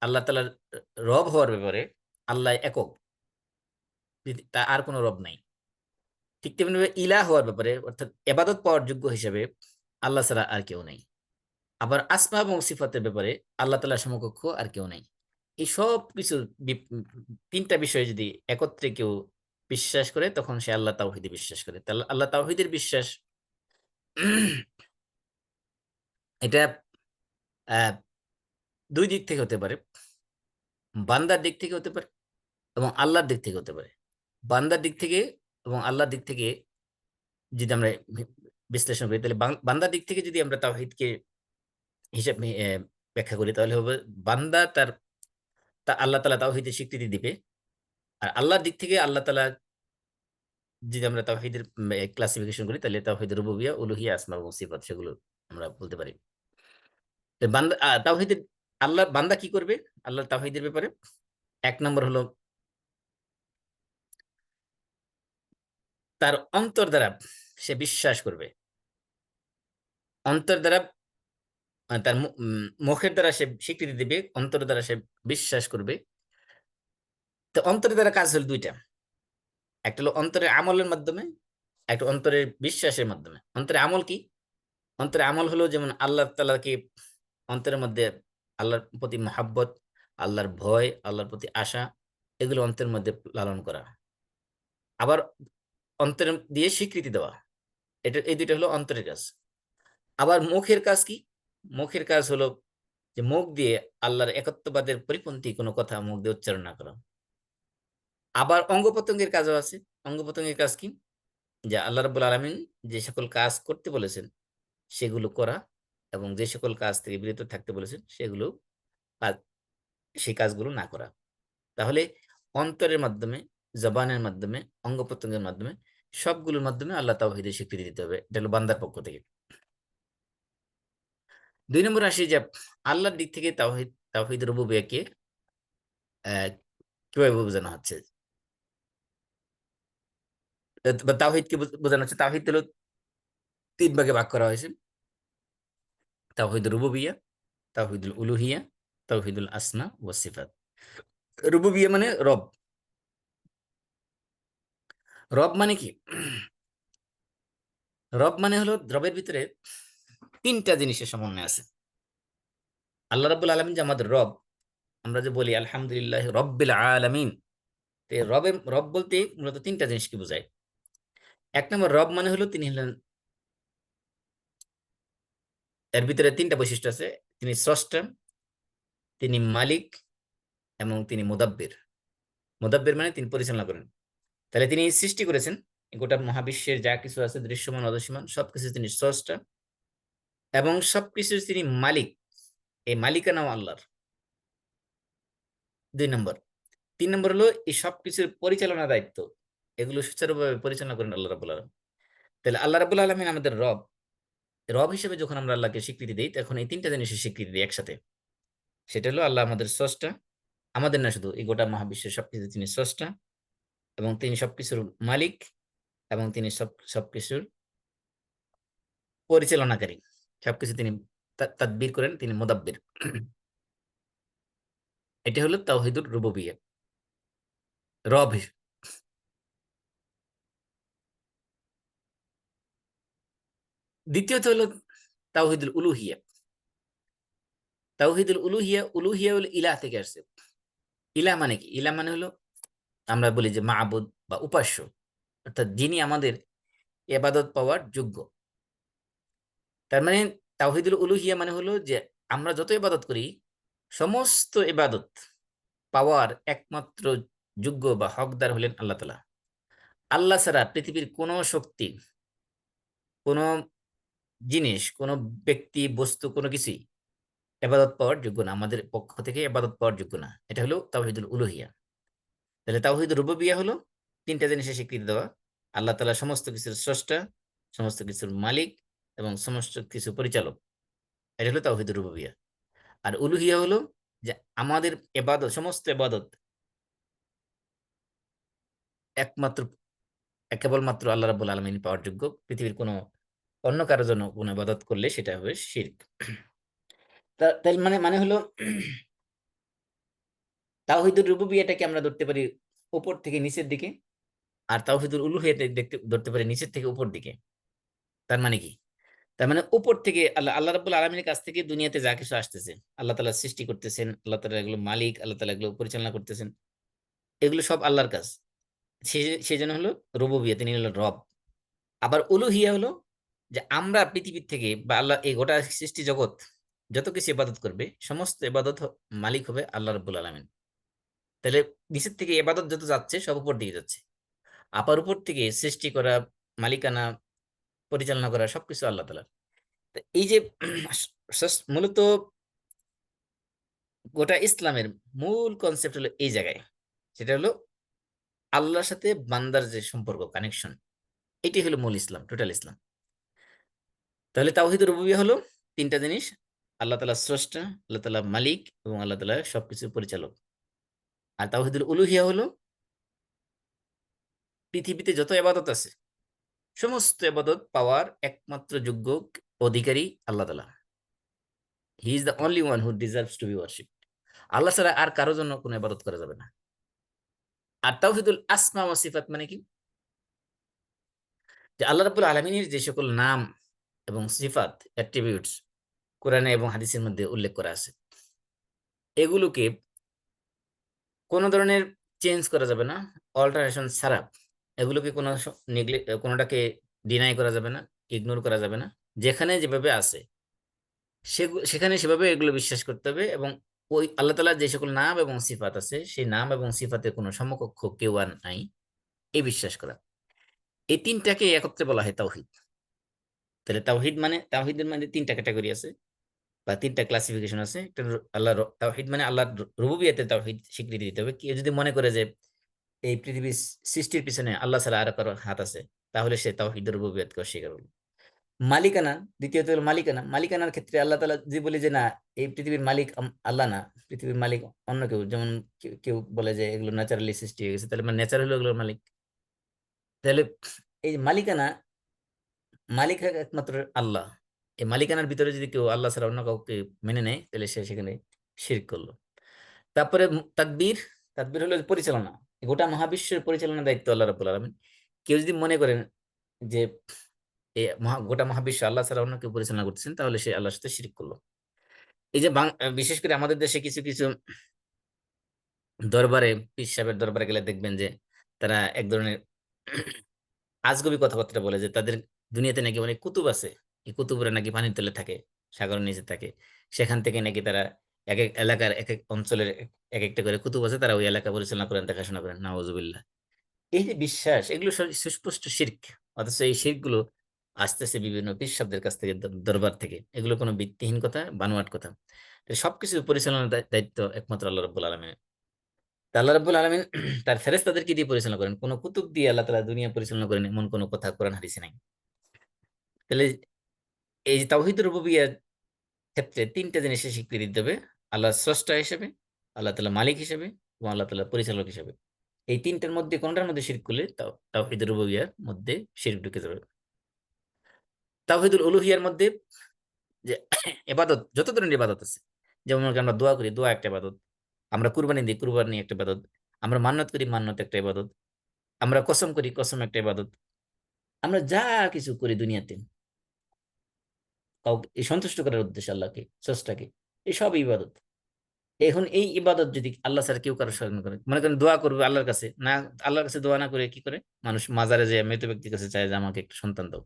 আল্লাহ তাআলার রব হওয়ার ব্যাপারে আল্লাহ একক, তা আর কোনো রব নাই। ঠিক তেমনিভাবে ইলাহ হওয়ার ব্যাপারে, অর্থাৎ এবাদত পাওয়ার যোগ্য হিসেবে আল্লাহ ছাড়া আর কেউ নেই। আবার আসমা এবং সিফাতের ব্যাপারে আল্লাহ তাআলার সমকক্ষ আর কেউ নেই। এই সব কিছু তিনটা বিষয় যদি একত্রে কেউ বিশ্বাস করে, তখন সে আল্লাহ তাওহীদে বিশ্বাস করে। তাহলে আল্লাহ তাওহীদের বিশ্বাস এটা আহ, দুই দিক থেকে হতে পারে। বান্দার দিক থেকে হতে পারে এবং আল্লাহর দিক থেকে হতে পারে। বান্দার দিক থেকে এবং আল্লাহর দিক থেকে যদি আমরা বিশ্লেষণ করি, তাহলে বান্দার দিক থেকে যদি আমরা তাওহীদকে হিসাব ব্যাখ্যা করি, তাহলে হবে বান্দা তা আল্লাহ তাআলা তাওহীদের স্বীকৃতি দিবে। আর আল্লাহর দিক থেকে আল্লাহ তাআলা, যদি আমরা তাওহীদের ক্লাসিফিকেশন করি, তাহলে তাওহীদ রুবুবিয়্যা, উলুহিয়্যা, আসমা এবং সিফাত, সেগুলো আমরা বলতে পারি। তো বান্দা তাওহীদের, আল্লাহ বান্দা কি করবে আল্লাহর তাওহীদের ব্যাপারে? এক নম্বর হলো তার অন্তর দ্বারা সে বিশ্বাস করবে। অন্তর দ্বারা তার মুখের দ্বারা সে স্বীকৃতি দিবে, অন্তর দ্বারা সে বিশ্বাস করবে। তো অন্তরের দ্বারা কাজ হলো দুইটা, একটা হলো অন্তরের আমলের মাধ্যমে, একটা অন্তরের বিশ্বাসের মাধ্যমে। অন্তরের আমল কি? অন্তরের আমল হলো যেমন আল্লাহ তাআলাকে অন্তরের মধ্যে, আল্লাহর প্রতি মহাব্বত, আল্লাহর ভয়, আল্লাহর প্রতি আশা, এগুলো অন্তরের মধ্যে লালন করা। আবার অন্তরের দিয়ে স্বীকৃতি দেওয়া, এটা এই দুইটা হলো অন্তরের কাজ। আবার মুখের কাজ কি? মুখের কাজ হলো যে মুখ দিয়ে আল্লাহর একত্ববাদের পরিপন্থী কোনো কথা মুখ দিয়ে উচ্চারণ না করা। আবার অঙ্গ প্রত্যঙ্গের কাজও আছে। অঙ্গ প্রত্যঙ্গের কাজ কি? যে আল্লাহ রাব্বুল আলামিন যে সকল কাজ করতে বলেছেন সেগুলো করা, এবং যে সকল কাজ থেকে বিরত থাকতে বলেছেন সেগুলো কাজ- সেই কাজগুলো না করা। তাহলে অন্তরের মাধ্যমে, জবানের মাধ্যমে, অঙ্গ প্রত্যঙ্গের মাধ্যমে, সবগুলোর মাধ্যমে আল্লাহ তাওহীদের স্বীকৃতি দিতে হবে। এটা হলো বান্দার পক্ষ থেকে। দুই নম্বর আসি যে আল্লাহর দিক থেকে তাওহীদ রুবুবিয়্যাকে আহ কিভাবে বোঝানো হচ্ছে, বা তাওহীদকে বোঝানো হচ্ছে। তাওহীদ হলো তিন ভাগে ভাগ করা হয়েছে: তাওহীদ রুবুবিয়্যা, তাওহীদুল উলুহিয়্যা, তাওহীদুল আসমা ওয়াস সিফাত। রুবুবিয়্যা মানে রব। রব মানে কি? রব মানে হলো রবের ভিতরে তিনটা জিনিসের সমন্বয় আছে। আল্লাহ রাব্বুল আলামিন যে আমাদের রব, আমরা যে বলি আলহামদুলিল্লাহ রব্বিল আলামিন, তো এই রব বলতে মূলত তিনটা জিনিসকে বোঝায়। এক নম্বর, রব মানে হলো তিনি হলেন, এর ভিতরে তিনটা বৈশিষ্ট্য আছে: তিনি স্রষ্টা, তিনি মালিক, এবং তিনি মুদাব্বির। মুদাব্বির মানে তিনি পরিচালনা করেন। তাহলে তিনি সৃষ্টি করেছেন গোটা মহাবিশ্বের যা কিছু আছে, দৃশ্যমান অদৃশ্যমান, সবকিছু তিনি স্রষ্টা, এবং সবকিছুর তিনি মালিক। এই মালিকানাও আল্লাহর। দুই নম্বর। তিন নম্বর হলো এই সবকিছুর পরিচালনা দায়িত্ব, এগুলো সুচারুভাবে পরিচালনা করেন আল্লাহ রাব্বুল আলামিন। তাহলে আল্লাহ রাব্বুল আলামিন আমাদের রব। রব হিসেবে যখন আমরা আল্লাহকে স্বীকৃতি দিই, তখন এই তিনটা জিনিসের স্বীকৃতি দিই একসাথে। সেটা হলো আল্লাহ আমাদের স্রষ্টা, আমাদের না শুধু, এই গোটা মহাবিশ্বের সবকিছু তিনি স্রষ্টা, এবং তিনি সবকিছুর মালিক, এবং তিনি সবকিছুর পরিচালনাকারী। সবকিছু তিনি তাদবীর করেন, তিনি মুদাব্বির। এটা হলো তাওহীদুর রুবুবিয়্যাহ, রব হিসেবে। দ্বিতীয়ত হলো তাওহীদুল উলুহিয়্যাহ। তাওহীদুল উলুহিয়্যাহ, উলুহিয়্যাহ হলো ইলাহ থেকে আসছে। ইলাহ মানে কি? ইলাহ মানে হলো, আমরা বলি যে মাবুদ বা উপাস্য, অর্থাৎ যিনি আমাদের ইবাদত পাওয়ার যোগ্য। তার মানে তাওহীদুল উলুহিয়্যাহ মানে হলো যে আমরা যত ইবাদত করি, সমস্ত ইবাদত পাওয়ার একমাত্র যোগ্য বা হকদার হলেন আল্লাহ তাআলা। আল্লাহ ছাড়া পৃথিবীর কোনো শক্তি, কোনো জিনিস, কোনো ব্যক্তি, বস্তু, কোনো কিছুই ইবাদত পাওয়ার যোগ্য না, আমাদের পক্ষ থেকে ইবাদত পাওয়ার যোগ্য না। এটা হলো তাওহীদুল উলুহিয়্যাহ। তাহলে তাওহীদুর রুবুবিয়্যাহ হলো তিনটা জিনিসের স্বীকৃতি দেওয়া: আল্লাহ তাআলা সমস্ত কিছুর স্রষ্টা, সমস্ত কিছুর মালিক, এবং সমস্ত কিছু পরিচালক। এটা হলো তাওহীদুর রুবুবিয়্যাহ। আর উলুহিয়্যাহ হলো যে আমাদের ইবাদত, সমস্ত ইবাদত একমাত্র, কেবলমাত্র আল্লাহ রাব্বুল আলামিন পাওয়ার যোগ্য। পৃথিবীর কোনো অন্য কারোর জন্য কোনো ইবাদত করলে সেটা হবে শিরক। তাই মানে মানে হলো তাওহীদুর রুবুবিয়্যাহটাকে আমরা ধরতে পারি উপর থেকে নিচের দিকে, আর তাওহীদুল উলুহিয়্যাহটা ধরতে পারি নিচের থেকে উপর দিকে। তার মানে কি? তার মানে উপর থেকে আল্লাহ রাব্বুল আলামিনের কাছ থেকে দুনিয়াতে যা কিছু আসতেছে, আল্লাহ তাআলা সৃষ্টি করতেছেন, আল্লাহ তাআলা এগুলো মালিক, আল্লাহ তাআলা এগুলো পরিচালনা করতেছেন, এগুলো সব আল্লাহর কাজ। সেই জন্য হলো রুবুবিয়্যাহ, তিনি হলো রব। আবার উলুহিয়্যাহ হলো যে আমরা পৃথিবীর থেকে বা আল্লাহ, এই গোটা সৃষ্টি জগৎ যত কিছু ইবাদত করবে, সমস্ত ইবাদত মালিক হবে আল্লাহ রাব্বুল আলামিন। তাহলে নিচের থেকে ইবাদত যত যাচ্ছে সব উপর দিকে যাচ্ছে, আপার উপর থেকে সৃষ্টি করা, মালিকানা, পরিচালনা করা সবকিছু আল্লাহ তাআলার। তো এই যে মূলত গোটা ইসলামের মূল কনসেপ্ট হলো এই জায়গায়, সেটা হলো আল্লাহর সাথে বান্দার যে সম্পর্ক, কানেকশন, এটি হলো মূল ইসলাম, টোটাল ইসলাম। তাহলে তাওহীদ রুবুবিয়্যাহ হলো তিনটা জিনিস: আল্লাহ তাআলা স্রষ্টা, আল্লাহ তাআলা মালিক, এবং আল্লাহ তাআলা সবকিছু পরিচালক। আর তাওহীদুল উলুহিয়্যাহ হলো পৃথিবীতে যত ইবাদত আছে, সমস্ত ইবাদত পাওয়ার একমাত্র যোগ্য অধিকারী আল্লাহ তাআলা। He is the only one who deserves to be worship. আল্লাহ ছাড়া আর কারোর জন্য কোনো ইবাদত করা যাবে না। আর তাওহীদুল আসমা ওয়া সিফাত মানে কি? যে আল্লাহ রাব্বুল আলামিনের যে সকল নাম এবং সিফাত, অ্যাট্রিবিউটস কোরআনে এবং হাদিসের মধ্যে উল্লেখ করা আছে, এগুলোকে কোনো ধরনের চেঞ্জ করা যাবে না, অল্টারেশন ছাড়া। এগুলোকে কোনোটাকে ডিনাই করা যাবে না, ইগনোর করা যাবে না। যেখানে যেভাবে আছে সেখানে সেভাবে এগুলো বিশ্বাস করতে হবে, এবং ওই আল্লাহ তাআলার যে সকল নাম এবং সিফাত আছে, সেই নাম এবং সিফাতের কোনো সমকক্ষ কেউ আর নাই, এই বিশ্বাস করা। এই তিনটাকে একত্রে বলা হয় তাওহীদ। তাহলে তাওহীদের মানে তিনটা ক্যাটাগরি আছে বা তিনটা ক্লাসিফিকেশন আছে। একটা আল্লাহ তাওহীদ মানে আল্লাহর রুবুবিয়্যাতে তাওহীদ স্বীকৃতি দিতে হবে। কেউ যদি মনে করে যে এই পৃথিবীর সৃষ্টির পিছনে আল্লাহ ছাড়া আর কারো হাত আছে, তাহলে সে তাওহীদের রুবুবিয়্যাতকে অস্বীকার করবে। মালিকানা, দ্বিতীয়ত হলো মালিকানা। মালিকানার ক্ষেত্রে আল্লাহ তাআলা যে বলে যে না, এই পৃথিবীর মালিক আল্লাহ না, পৃথিবীর মালিক অন্য কেউ। যেমন কেউ বলে যে এগুলো ন্যাচারালি সৃষ্টি হয়ে গেছে, তাহলে মানে ন্যাচার হলো এগুলোর মালিক। তাহলে এই মালিকানা, মালিক একমাত্র আল্লাহ। এই মালিকানার ভিতরে যদি কেউ আল্লাহ ছাড়া অন্য কাউকে মেনে নেয়, তাহলে সে সেখানে শিরক করলো। তারপরে তাদবীর। তাদবীর হলো পরিচালনা। গোটা মহাবিশ্বের পরিচালনার দায়িত্ব আল্লাহ রাব্বুল আলামিন। কেউ যদি মনে করেন যে গোটা মহাবিশ্ব আল্লাহ ছাড়া অন্য কেউ পরিচালনা করতেছেন, তাহলে সে আল্লাহর সাথে শিরক করলো। এই যে বিশেষ করে আমাদের দেশে কিছু কিছু দরবারে, পীর সাহেবের দরবারে গেলে দেখবেন যে তারা এক ধরনের আজগুবি কথাবার্তা বলে যে তাদের দুনিয়াতে নাকি অনেক কুতুব আছে, এই কুতুবরা নাকি পানির তলে থাকে, সাগরের নিচে থাকে। সেখান থেকে নাকি তারা এক এক এলাকার, এক এক অঞ্চলের এক একটা করে কুতুব আছে, তারা ওই এলাকা পরিচালনা করেন, দেখাশোনা করেন। নাউজুবিল্লাহ। এই যে বিশ্বাস, এগুলো সুস্পষ্ট শিরক। অথচ এই শিরক গুলো আসতেছে বিভিন্ন পীর সাহেবদের কাছ থেকে, দরবার থেকে। এগুলো কোনো ভিত্তিহীন কথা, বানোয়াট কথা। তো সবকিছু পরিচালনার দায়িত্ব একমাত্র আল্লাহ রাব্বুল আলামিনের। তা আল্লাহ রাব্বুল আলামিন তার ফেরেশতাদেরকে দিয়ে পরিচালনা করেন, কোনো কুতুব দিয়ে আল্লাহ তাআলা দুনিয়া পরিচালনা করেন, এমন কোনো কথা কোরআন হাদিসে নাই। তাহলে এই যে তাওহীদুর রুবুবিয়্যার ক্ষেত্রে তিনটা জিনিসের স্বীকৃতি দেবে: আল্লাহ স্রষ্টা হিসেবে, আল্লাহ তাআলা মালিক হিসেবে এবং আল্লাহ তাআলা পরিচালক হিসেবে। এই তিনটার মধ্যে কোনটার মধ্যে শিরক করলে তাওহীদুর রুবুবিয়্যার মধ্যে শিরক ঢুকে যাবে। তাওহীদুল উলুহিয়ার মধ্যে যে ইবাদত, যত ধরনের ইবাদত আছে, যেমন আমরা দোয়া করি, দোয়া একটা ইবাদত। আমরা কুরবানি দিই, কুরবানি একটা ইবাদত। আমরা মান্নত করি, মান্নত একটা ইবাদত। আমরা কসম করি, কসম একটা ইবাদত। আমরা যা কিছু করি দুনিয়াতে কাউকে এই সন্তুষ্ট করার উদ্দেশ্যে, আল্লাহকে, স্রষ্টাকে, এই সব ইবাদত। এখন এই ইবাদত যদি আল্লাহ ছাড়া কেউ কারো স্মরণ করে, মনে করেন দোয়া করবে আল্লাহর কাছে, না আল্লাহর কাছে দোয়া না করে কি করে, মানুষ মাজারে যায়, মৃত ব্যক্তির কাছে চায় যে আমাকে একটা সন্তান দাও,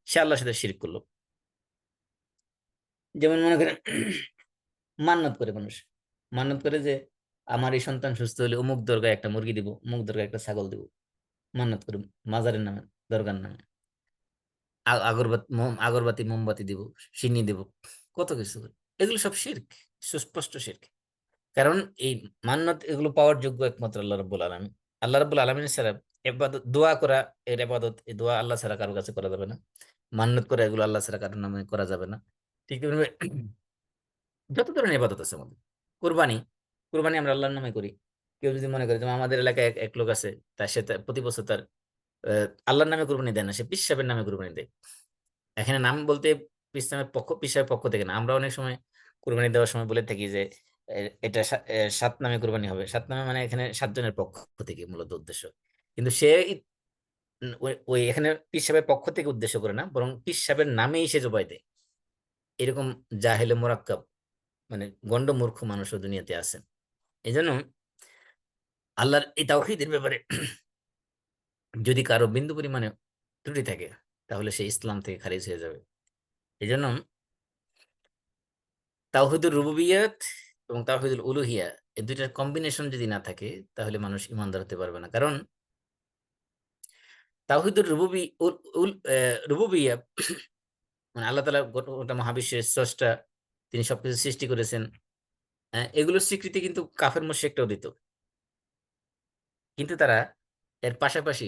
সে আল্লাহর সাথে শিরক করলো। যেমন মনে করেন মান্নত করে মানুষ, মান্নত করে যে আমার এই সন্তান সুস্থ হলে অমুক দরগায় একটা মুরগি দিব, অমুক দরগায় একটা ছাগল দিব, মান্নত করে মাজারের নামে, দরগার নামে। আগরবাতি মোমবাতি দিব, সিন্নি দিব, কত কিছু করে। এগুলো সব শিরক, সুস্পষ্ট শিরক। কারণ এই মান্নত এগুলো পাওয়ার যোগ্য একমাত্র আল্লাহ রাব্বুল আলামিন। আল্লাহ রাব্বুল আলামিন ছাড়া ইবাদত, দোয়া করা এর ইবাদত, এই দোয়া আল্লাহ ছাড়া কারো কাছে করা যাবে না। মান্নত করা এগুলো আল্লাহ ছাড়া কারোর নামে করা যাবে না। ঠিক তেমনি যত ধরনের ইবাদত আছে আমাদের, কুরবানি, কুরবানি আমরা আল্লাহর নামে করি। কেউ যদি মনে করে, যেমন আমাদের এলাকায় এক লোক আছে, প্রতি বছর তার আল্লাহর নামে কুরবানি দেয় না, সে পীর সাহেবের নামে কুরবানি দেয়। এখানে নাম বলতে পীর সাহেবের পক্ষ থেকে না। আমরা অনেক সময় কুরবানি দেওয়ার সময় বলে থাকি যে এটা সাত নামে কুরবানি হবে। সাত নামে মানে এখানে সাতজনের পক্ষ থেকে মূলত উদ্দেশ্য। কিন্তু সে ওই ওই এখানে পীর সাহেবের পক্ষ থেকে উদ্দেশ্য করে না, বরং পীর সাহেবের নামেই সে জবাই দেয়। এরকম জাহেলে মোরাক্কাব, মানে গন্ড মূর্খ মানুষও দুনিয়াতে আছে। এই জন্য আল্লাহর এই তাওহীদের ব্যাপারে যদি কারো বিন্দু পরিমাণে ত্রুটি থাকে, তাহলে সে ইসলাম থেকে খারিজ হয়ে যাবে। এই জন্য তাওহীদুর রুবুবিয়্যাত এবং তাওহীদুল উলুহিয়া, এই দুইটার কম্বিনেশন যদি না থাকে, তাহলে মানুষ ইমানদার হতে পারবে না। কারণ তাওহীদুর রুবুবিয়্যাহ মানে আল্লাহ তাআলা গোটা মহাবিশ্বের স্রষ্টা, তিনি সবকিছু সৃষ্টি করেছেন, এগুলোর স্বীকৃতি কিন্তু কাফের মুশরিকরাও দিত। কিন্তু তারা এর পাশাপাশি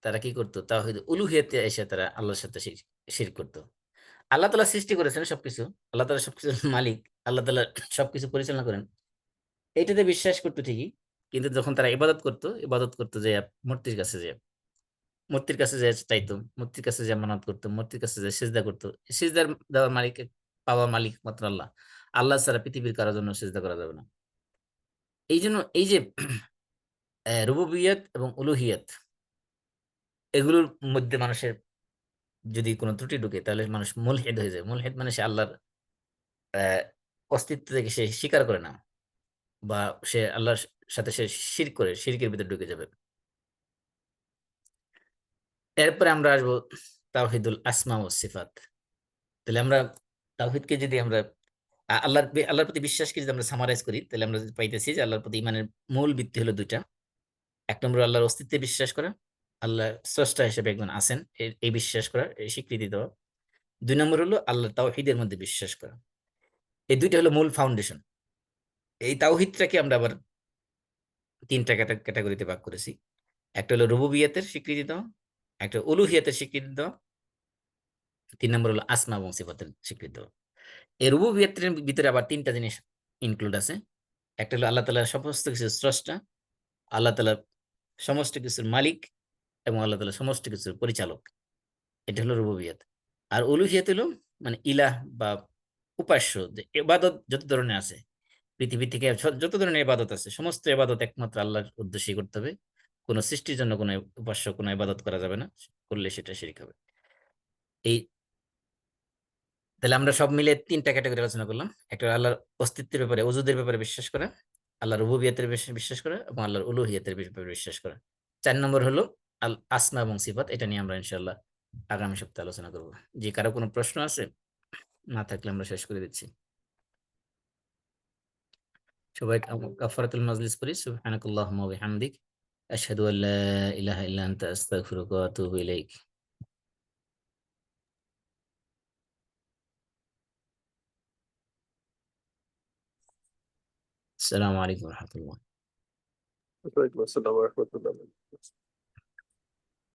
তারা কি করতো, তাওহীদ উলুহিয়াতে এসে তারা আল্লাহর সাথে শিরক করতো। আল্লাহ তাআলা সৃষ্টি করেছেন সবকিছু, আল্লাহ তাআলা সবকিছুর মালিক, আল্লাহ তাআলা সবকিছু পরিচালনা করেন, এইটাতে বিশ্বাস করতো ঠিকই। কিন্তু যখন তারা ইবাদত করতো যে মূর্তির কাছে, যে মূর্তির কাছে যে চাইতো, মূর্তির কাছে যে মানত করতো, মূর্তির কাছে যে সিজদা করতো, সিজদার দেওয়ার মালিক, পাওয়ার মালিক মাত্র আল্লাহ। আল্লাহ ছাড়া পৃথিবীর কারোর জন্য সিজদা করা যাবে না। এই জন্য এই যে রুবুবিয়ত এবং উলুহিয়ত, এগুলোর মধ্যে মানুষের যদি কোনো ত্রুটি ঢুকে, তাহলে মানুষ মুলহিদ হয়ে যায়। মুলহিদ মানে সে আল্লাহর আহ, অস্তিত্ব থেকে সে স্বীকার করে না, বা সে আল্লাহর সাথে সে শিরক করে, শিরকের ভিতরে ঢুকে যাবে। এরপরে আমরা আসবো তাওহীদুল আসমা ও সিফাত। তাহলে আমরা তাওহীদকে যদি আমরা আল্লাহর প্রতি বিশ্বাসকে যদি আমরা সামারাইজ করি, তাহলে আমরা পাইতেছি যে আল্লাহর প্রতি ইমানের মূল ভিত্তি হলো দুইটা। এক নম্বর আল্লাহর অস্তিত্বে বিশ্বাস করা, আল্লাহ স্রষ্টা হিসেবে একজন আছেন, এই বিশ্বাস করা, এই স্বীকৃতি দেওয়া। দুই নম্বর হলো আল্লাহ তাওহীদের মধ্যে বিশ্বাস করা। এই দুইটা হলো মূল ফাউন্ডেশন। এই তাওহীদটাকে আমরা আবার তিনটা ক্যাটাগরিতে ভাগ করেছি। একটা হলো রুবুবিয়তের স্বীকৃতি দেওয়া, একটা উলুহিয়াতের স্বীকৃতি দেওয়া, তিন নম্বর হলো আসমা এবং সিফাতের স্বীকৃতি দেওয়া। এই রুবুবিয়তের ভিতরে আবার তিনটা জিনিস ইনক্লুড আছে। একটা হলো আল্লাহ তাআলা সমস্ত কিছুর স্রষ্টা, আল্লাহ তাআলা সমস্ত কিছুর মালিক, এবং আল্লাহ তাআলা সমস্ত কিছুর পরিচালক। এটা হলো রুবুবিয়ত। আর উলুহিয়াত হলো মানে ইলাহ বা উপাস্য, যে ইবাদত যত ধরনের আছে পৃথিবী থেকে, যত ধরনের ইবাদত আছে, সমস্ত ইবাদত একমাত্র আল্লাহর উদ্দেশ্যেই করতে হবে। কোনো সৃষ্টির জন্য কোনো উপাস্য কোনো ইবাদত করা যাবে না, করলে সেটা শিরক হবে। এই তাহলে আমরা সব মিলে তিনটা ক্যাটাগরি আলোচনা করলাম। একটা হলো আল্লাহর অস্তিত্বের ব্যাপারে, ওজুদের ব্যাপারে বিশ্বাস করা, আল্লাহর রুবুবিয়তের বিশ্বাস করা, এবং আল্লাহর উলুহিয়তের ব্যাপারে বিশ্বাস করা। 4 নম্বর হলো আল আসমা এবং সিফাত। এটা নিয়ে আমরা ইনশাআল্লাহ আগামী সপ্তাহে আলোচনা করব। যে কারো কোনো প্রশ্ন আছে, না থাকলে আমরা শেষ করে দিচ্ছি। সবাই কাফারাতুল মাজলিস পড়ি। সুবহানাকাল্লাহুম্মা ওয়া বিহামদিক, আশহাদু আল্লা ইলাহা ইল্লা আনতা আস্তাগফিরুকা ওয়া আতুবু ইলাইক। আসসালামু আলাইকুম ওয়া রাহমাতুল্লাহ। ওয়ালাইকুম আসসালাম ওয়া রাহমাতুল্লাহ।